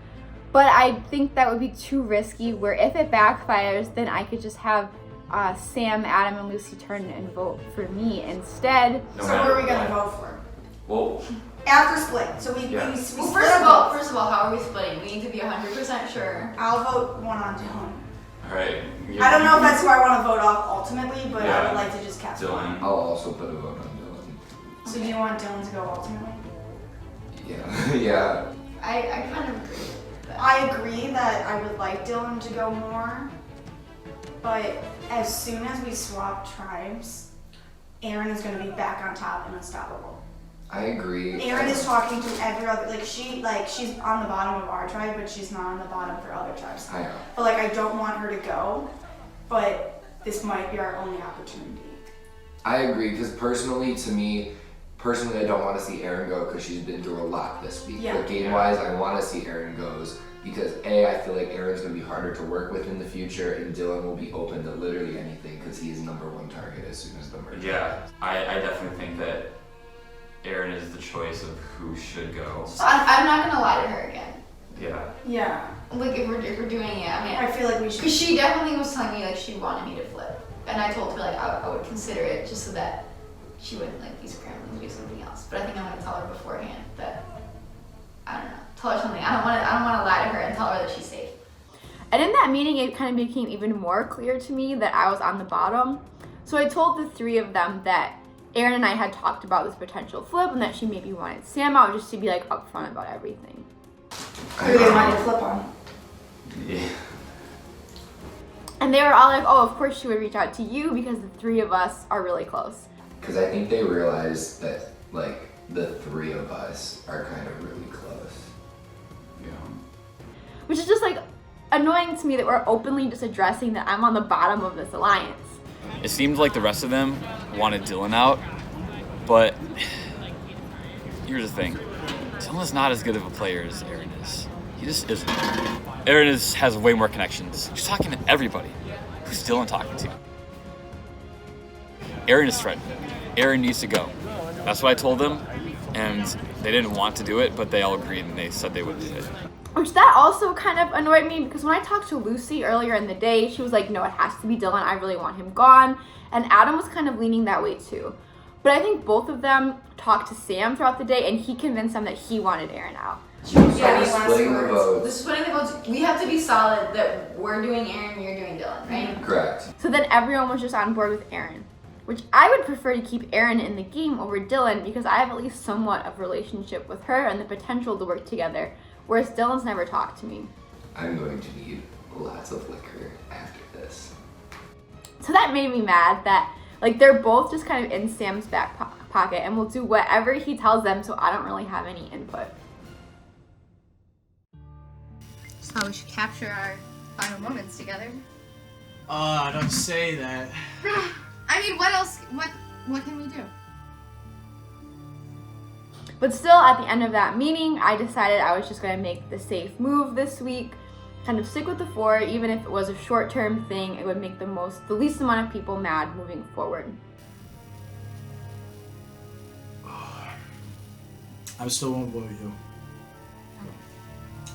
S3: but I think that would be too risky, where if it backfires, then I could just have Sam, Adam, and Lucy turn and vote for me instead.
S11: So what are we gonna vote for?
S4: Whoa.
S11: After split. So we
S22: Well,
S11: split
S22: first of all, how are we splitting? We need to be 100% sure.
S11: I'll vote one on Dylan.
S4: Alright.
S11: I don't know if that's who I want to vote off ultimately, but I
S4: Yeah.
S11: would like to just cast one.
S13: I'll also put a vote on Dylan.
S11: So do you want Dylan to go ultimately?
S13: Yeah. Yeah.
S22: I kind of agree with that.
S11: I agree that I would like Dylan to go more, but as soon as we swap tribes, Erin is going to be back on top and unstoppable.
S13: I agree.
S11: Erin is talking to every other, she's on the bottom of our tribe, but she's not on the bottom for other tribes.
S13: I know.
S11: But I don't want her to go, but this might be our only opportunity.
S13: I agree, because personally, I don't want to see Erin go because she's been through a lot this week.
S11: Yeah.
S13: But game-wise, I want to see Erin goes because I feel like Erin's going to be harder to work with in the future, and Dylan will be open to literally anything because he's number one target as soon as the merge.
S15: Yeah, I definitely think that Erin is the choice of who should go.
S22: So I'm not gonna lie to her again.
S15: Yeah.
S11: Yeah.
S22: If we're doing it, I mean,
S11: I feel like we should.
S22: Because she definitely was telling me she wanted me to flip, and I told her I would consider it just so that she wouldn't be scrambling to do something else. But I think I'm gonna tell her beforehand that I don't know. Tell her something. I don't want to lie to her and tell her that she's safe.
S3: And in that meeting, it kind of became even more clear to me that I was on the bottom. So I told the three of them that Erin and I had talked about this potential flip and that she maybe wanted Sam out just to be upfront about everything.
S11: Who do they want to flip on?
S15: Yeah.
S3: And they were all like, oh, of course she would reach out to you because the three of us are really close.
S13: Because I think they realize that the three of us are kind of really close.
S15: Yeah.
S3: Which is just annoying to me that we're openly just addressing that I'm on the bottom of this alliance.
S4: It seemed like the rest of them wanted Dylan out, but here's the thing. Dylan's not as good of a player as Erin is. He just isn't. Erin has way more connections. She's talking to everybody. Who's Dylan talking to? Erin is threatened. Erin needs to go. That's what I told them, and they didn't want to do it, but they all agreed and they said they would do it.
S3: Which that also kind of annoyed me because when I talked to Lucy earlier in the day, she was like, no, it has to be Dylan. I really want him gone. And Adam was kind of leaning that way too. But I think both of them talked to Sam throughout the day and he convinced them that he wanted Erin out.
S22: Yeah,
S13: splitting the votes.
S22: The splitting the votes. We have to be solid that we're doing Erin, you're doing Dylan, right?
S13: Correct.
S3: So then everyone was just on board with Erin. Which I would prefer to keep Erin in the game over Dylan because I have at least somewhat of a relationship with her and the potential to work together, whereas Dylan's never talked to me.
S13: I'm going to need lots of liquor after this.
S3: So that made me mad that they're both just kind of in Sam's back pocket and will do whatever he tells them, so I don't really have any input.
S22: So we should capture our final moments together.
S17: Don't say that.
S22: I mean, what else? What can we do?
S3: But still, at the end of that meeting, I decided I was just going to make the safe move this week, kind of stick with the 4, even if it was a short-term thing, it would make the least amount of people mad moving forward.
S17: I still won't vote you.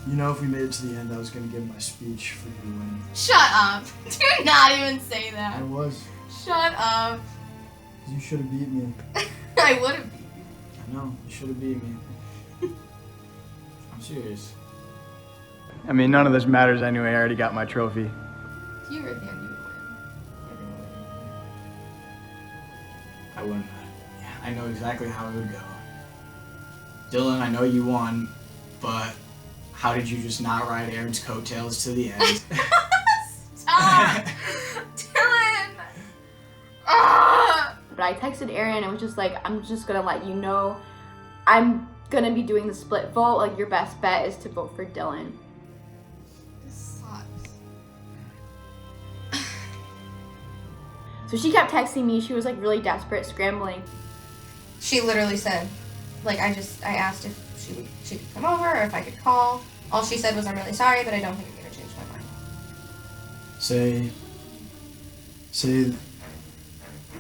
S17: You know, if we made it to the end, I was going to give my speech for you to win.
S22: Shut up! Do not even say that.
S17: I was.
S22: Shut up.
S17: You should have beat me.
S22: I would have.
S17: I know, you should have beat me. I'm serious.
S8: I mean, none of this matters anyway. I already got my trophy.
S22: If you were at the end, you would win.
S17: I wouldn't. Yeah, I know exactly how it would go. Dylan, I know you won, but how did you just not ride Aaron's coattails to the end?
S22: Stop! Dylan!
S3: But I texted Aaron and was just like, I'm just gonna let you know I'm gonna be doing the split vote. Like, your best bet is to vote for Dylan.
S22: This sucks.
S3: So she kept texting me. She was like really desperate, scrambling.
S22: She literally said, like, I asked if she could come over or if I could call. All she said was, I'm really sorry, but I don't think I'm gonna change my mind.
S17: Say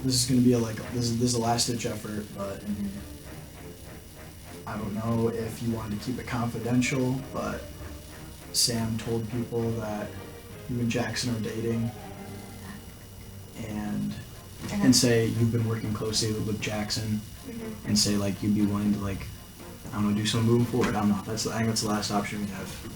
S17: this is gonna be this is a last ditch effort, but I don't know if you wanted to keep it confidential, but Sam told people that you and Jackson are dating, and say you've been working closely with Jackson, and say like you'd be willing to like, I don't know, do something moving forward. I don't know. I think that's the last option we have.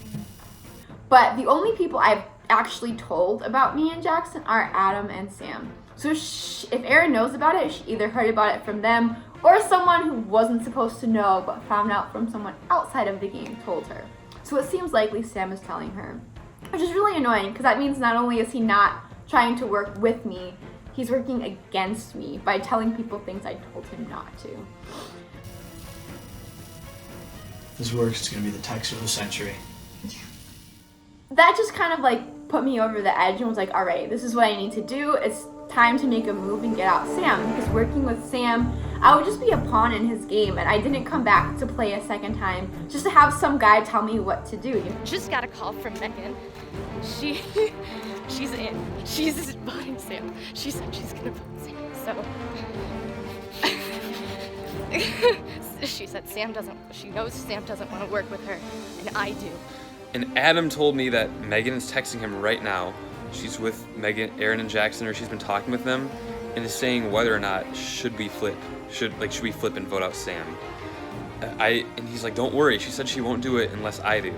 S3: But the only people I've actually told about me and Jackson are Adam and Sam. So if Erin knows about it, she either heard about it from them or someone who wasn't supposed to know but found out from someone outside of the game told her. So it seems likely Sam is telling her, which is really annoying because that means not only is he not trying to work with me, he's working against me by telling people things I told him not to.
S17: If this works, it's gonna be the text of the century.
S3: That just kind of like put me over the edge and was like, all right, this is what I need to do. It's time to make a move and get out Sam, because working with Sam, I would just be a pawn in his game, and I didn't come back to play a second time just to have some guy tell me what to do.
S12: Just got a call from Megan. She's in. She's voting Sam. She said she's gonna vote Sam. So she said she knows Sam doesn't want to work with her, and I do.
S14: And Adam told me that Megan is texting him right now. She's with Aaron and Jackson, or she's been talking with them, and is saying whether or not should we flip and vote out Sam. And he's like, don't worry. She said she won't do it unless I do.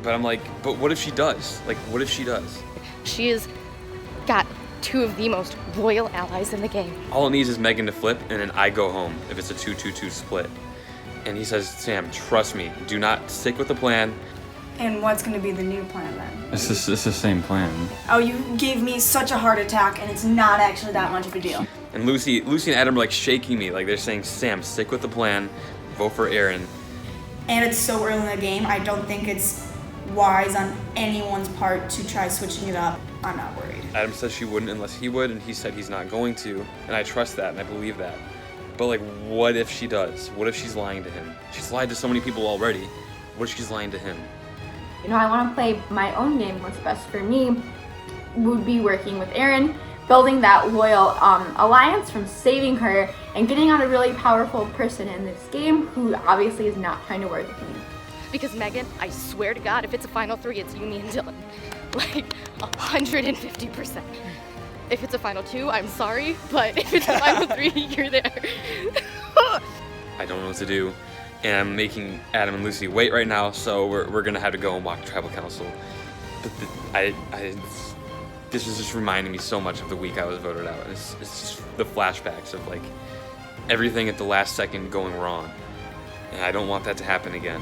S14: But I'm like, but what if she does? Like, what if she does?
S12: She has got two of the most loyal allies in the game.
S14: All it needs is Megan to flip, and then I go home if it's a 2-2-2 split. And he says, Sam, trust me. Do not stick with the plan.
S11: And what's going to be the new plan then?
S4: It's the same plan.
S11: Oh, you gave me such a heart attack, and it's not actually that much of a deal.
S14: And Lucy and Adam are like shaking me, like they're saying, Sam, stick with the plan, vote for Aaron.
S11: And it's so early in the game, I don't think it's wise on anyone's part to try switching it up. I'm not worried.
S14: Adam says she wouldn't unless he would, and he said he's not going to, and I trust that, and I believe that. But like, what if she does? What if she's lying to him? She's lied to so many people already. What if she's lying to him?
S3: You know, I want to play my own game. What's best for me would be working with Erin, building that loyal alliance from saving her and getting on a really powerful person in this game who obviously is not trying to work with me.
S12: Because Megan, I swear to God, if it's a final three, it's you, me, and Dylan. Like, 150%. If it's a final two, I'm sorry, but if it's a final three, you're there.
S14: I don't know what to do. And I'm making Adam and Lucy wait right now, so we're gonna have to go and walk to tribal council. But this is just reminding me so much of the week I was voted out. It's just the flashbacks of like everything at the last second going wrong, and I don't want that to happen again.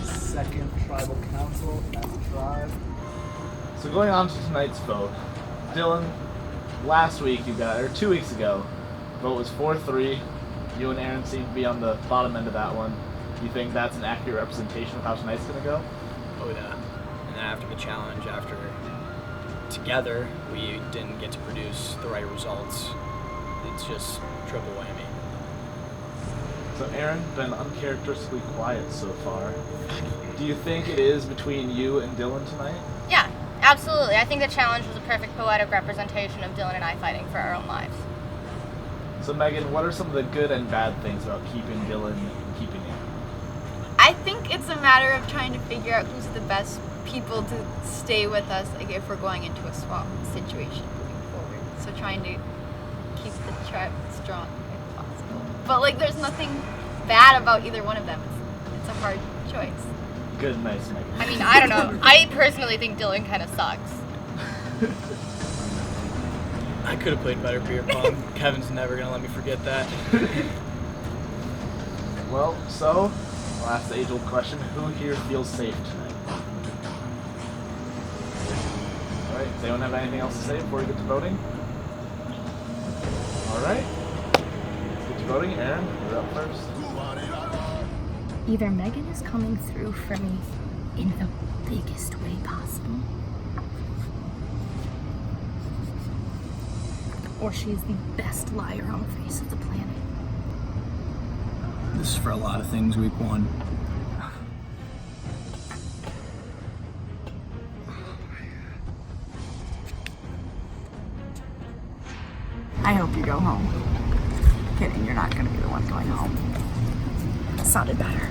S20: Second tribal council as a tribe. So going on to tonight's vote, Dylan, last week 2 weeks ago, vote was 4-3. You and Aaron seem to be on the bottom end of that one. Do you think that's an accurate representation of how tonight's gonna go?
S17: Oh yeah. And then after the challenge, together, we didn't get to produce the right results. It's just triple whammy.
S20: So Aaron, been uncharacteristically quiet so far. Do you think it is between you and Dylan tonight?
S22: Yeah, absolutely. I think the challenge was a perfect poetic representation of Dylan and I fighting for our own lives.
S20: So Megan, what are some of the good and bad things about keeping Dylan and keeping Aaron?
S3: I think it's a matter of trying to figure out who's the best people to stay with us, like if we're going into a swap situation moving forward. So trying to keep the tribe strong if possible. But like, there's nothing bad about either one of them. It's a hard choice.
S20: Good, nice, Megan.
S12: I mean, I don't know. I personally think Dylan kind of sucks.
S8: I could have played better beer pong. Kevin's never gonna let me forget that.
S20: Well, so, I'll ask the age-old question, who here feels safe tonight? Alright, does anyone have anything else to say before we get to voting? Alright, let's get to voting. Aaron, you're up first.
S1: Either Megan is coming through for me in the biggest way possible, or she is the best liar on the face of the planet.
S8: This is for a lot of things, week 1.
S1: I hope you go home. Kidding, you're not gonna be the one going home. That sounded better.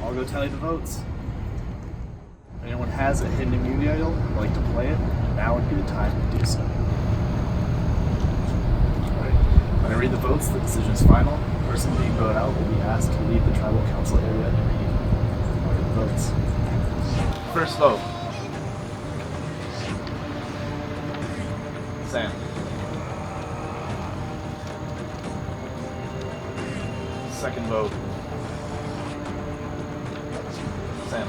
S20: I'll go tally the votes. If anyone has a hidden immunity idol and would like to play it, now would be the time to do so. Alright, when I read the votes, the decision is final. The person being voted out will be asked to leave the tribal council area immediately. I'll read the votes. First vote. Sam. Second vote. Sam.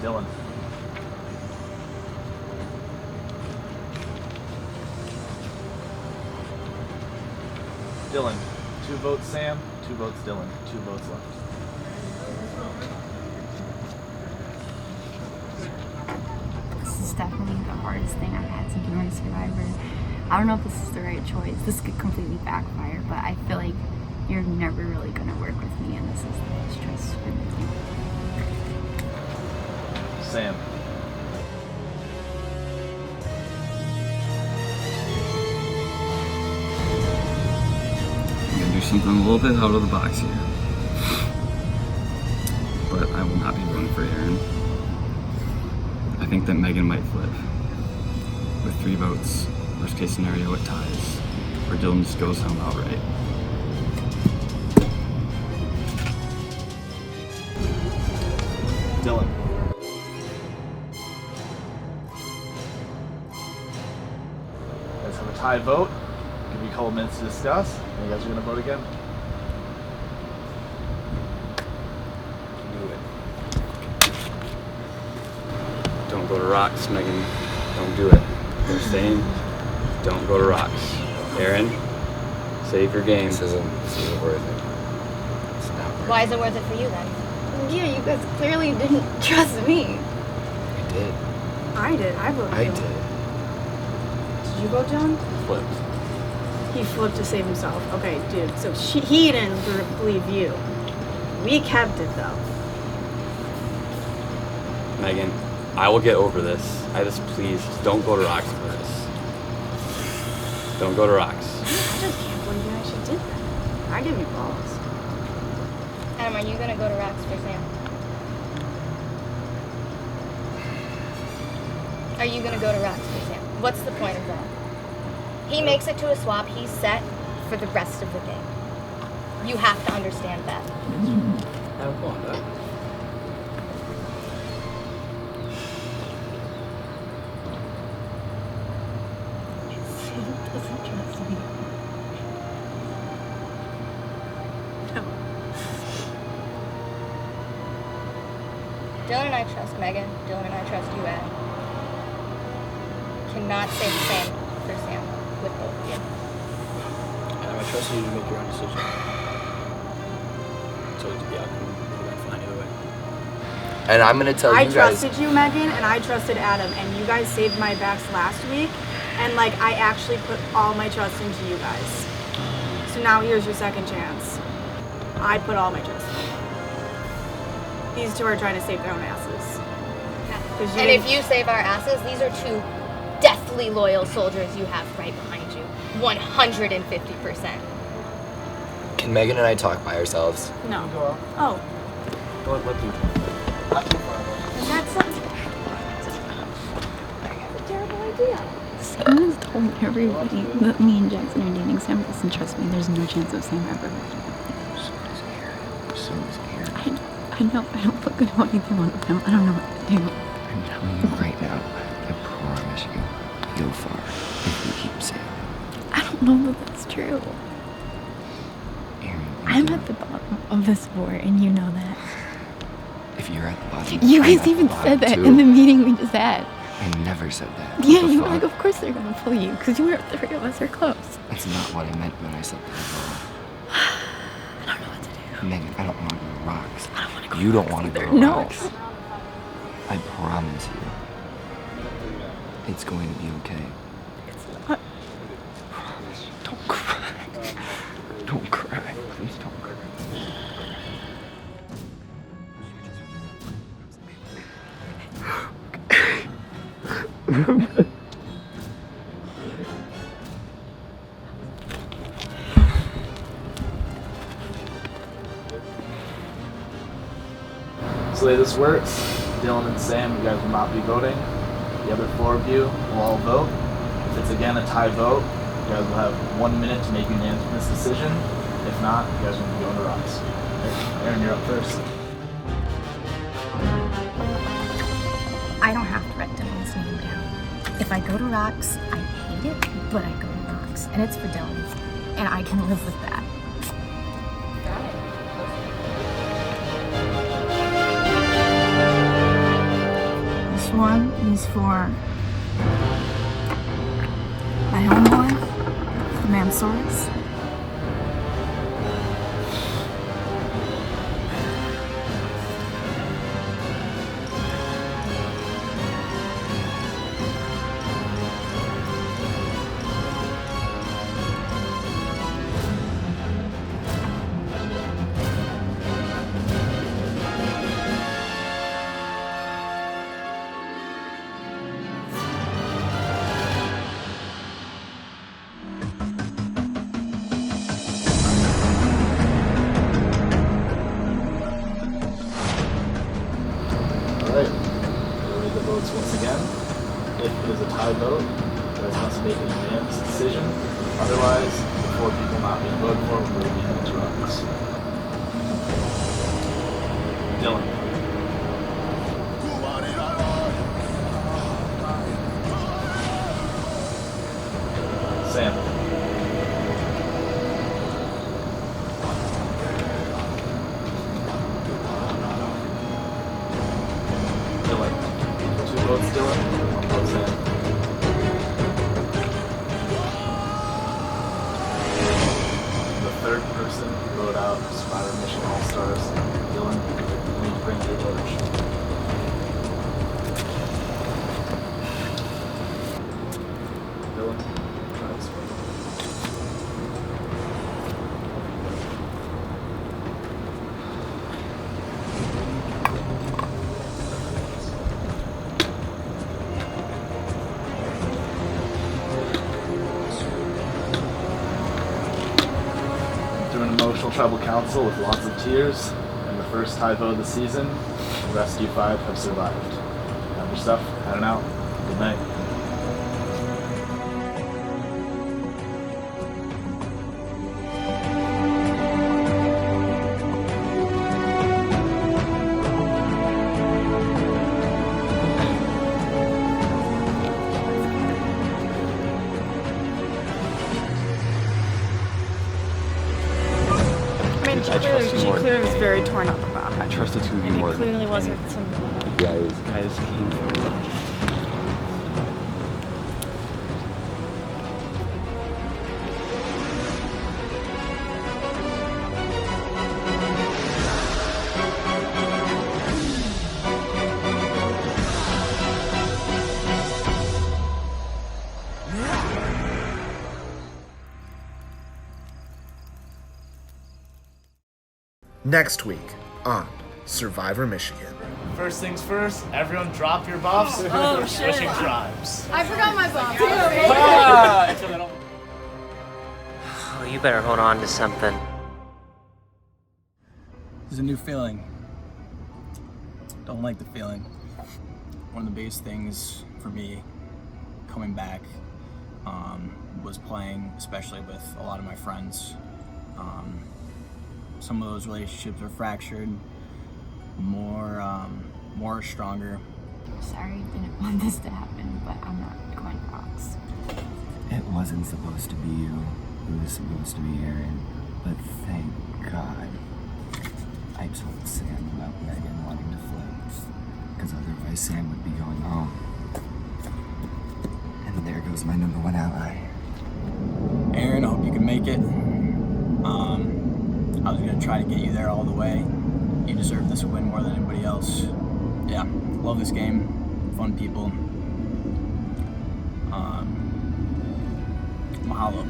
S20: Dylan. Dylan. 2 votes Sam, 2 votes Dylan, 2 votes left.
S1: This is definitely the hardest thing I've had to do in Survivor. I don't know if this is the right choice. This could completely backfire, but I feel like you're never really going to work with me, and this is the best choice for me.
S20: Sam.
S4: I'm gonna do something a little bit out of the box here. But I will not be voting for Aaron. I think that Megan might flip. With 3 votes, worst case scenario it ties, or Dylan just goes home outright.
S20: Dylan. Let's have a tie vote. Give you a couple minutes to discuss. And you guys are gonna vote again.
S14: Do it. Don't go to rocks, Megan. Don't do it. They're saying, don't go to rocks. Aaron, save your game.
S13: This isn't worth it. It's not worth
S12: Why is it worth it for you then?
S3: Yeah, you guys clearly didn't trust me.
S13: it. I did.
S5: I did. I voted.
S13: I
S5: Dylan.
S13: did.
S5: Did you vote Dylan?
S14: Flipped.
S5: He flipped to save himself. Okay, dude. So he didn't believe you. We kept it though.
S14: Megan, I will get over this. I just please don't go to rocks for this. Don't go to rocks.
S5: I just can't believe you actually did that. I give you balls.
S12: Adam, are you gonna go to rocks for Sam? Are you gonna go to rocks for Sam? What's the point of that? He makes it to a swap, he's set for the rest of the game. You have to understand that.
S14: Have fun, Doc.
S12: Dylan and I trust Megan. Dylan and I trust you, Adam. Cannot say the same for Sam with both of you.
S8: And I trust you to make your own decision. So yeah, we're fine either way.
S13: And I'm gonna tell
S5: I
S13: you guys.
S5: trusted you, Megan, and I trusted Adam, and you guys saved my backs last week, and like I actually put all my trust into you guys. So now here's your second chance. I put all my trust in you. These two are trying to save their own asses.
S12: And if you save our asses, these are two deathly loyal soldiers you have right behind you. 150%.
S13: Can Megan and I talk by ourselves?
S5: No. Oh.
S20: What do you
S5: That's a terrible idea.
S1: Sam has told everybody that me and Jackson are dating Sam. Listen, trust me, there's no chance of Sam ever working with me.
S6: So is Aaron.
S1: I know, I don't feel good about either one of them. I don't know what to do.
S13: I'm telling you right now, I promise you, you'll far if you keep Sam.
S1: I don't know that that's true. I'm at the bottom of this war, and you know that.
S13: If you're at the bottom,
S1: You
S13: I'm
S1: guys
S13: at the
S1: even
S13: bottom
S1: said that
S13: too.
S1: in the meeting we just had.
S13: I never said that.
S1: Yeah, you were
S13: before.
S1: like, of course they're gonna pull you, because you were the three of us are close.
S13: That's not what I meant when I said that.
S1: I don't know what to do.
S13: Megan, I don't want to go to rocks.
S1: I don't want to go
S13: You don't want to go to
S1: No.
S13: rocks. I promise you. It's going to be okay.
S1: What?
S13: Promise. Don't cry. Don't cry. Please don't cry.
S20: So the way this works, Dylan and Sam, you guys will not be voting. The other four of you will all vote. If it's again a tie vote, you guys will have 1 minute to make a unanimous decision. If not, you guys will be going to rocks. Aaron, you're up first.
S1: I don't have to write Dylan's name down. If I go to rocks, I hate it, but I go to rocks. And it's for Dylan. And I can live with that. This one is for my homeboy, the Mansaurus.
S20: Alright, we'll read the votes once again. If it is a tie vote, you guys must make a unanimous decision. Otherwise, the four people not being voted for will be headed to rocks. Dylan. Sam. Dylan. 2 votes Dylan, 1 vote Sam. The third person who wrote out Survivor Mission All-Stars, Dylan, you need to bring your voters. Dylan, try this one. Through an emotional tribal council with lots of tears, and the first tie vote of the season, Rescue 5 have survived. Have your stuff, heading out. Good night.
S5: I mean,
S14: I trust you
S5: she
S14: more.
S5: clearly was very torn up about it.
S14: I trust the two of you
S5: And
S14: more
S5: it
S14: than
S5: clearly wasn't some.
S14: you guys came from.
S2: Next week on Survivor Michigan.
S20: First things first, everyone drop your buffs.
S9: Oh,
S20: We're
S9: shit.
S20: switching tribes.
S9: I forgot my buff.
S16: Oh, you better hold on to something.
S17: There's a new feeling. Don't like the feeling. One of the biggest things for me coming back was playing, especially with a lot of my friends. Some of those relationships are fractured, more stronger.
S1: Sorry, I didn't want this to happen, but I'm not going Fox.
S19: It wasn't supposed to be you. It was supposed to be Aaron. But thank God I told Sam about Megan wanting to flip. Because otherwise Sam would be going home. And there goes my #1 ally.
S17: Aaron, I hope you can make it. I was gonna try to get you there all the way. You deserve this win more than anybody else. Yeah, love this game. Fun people. Mahalo.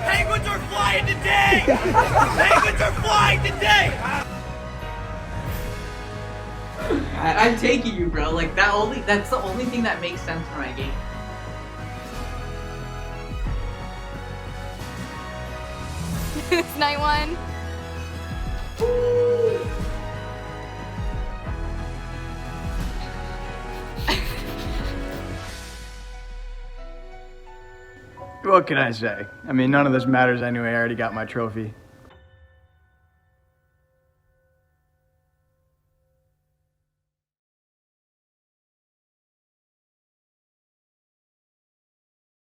S23: Penguins are flying today! Penguins are flying today!
S24: I'm taking you, bro. Like that's the only thing that makes sense for my game.
S12: It's night one.
S25: What can I say? I mean, none of this matters anyway. I already got my trophy.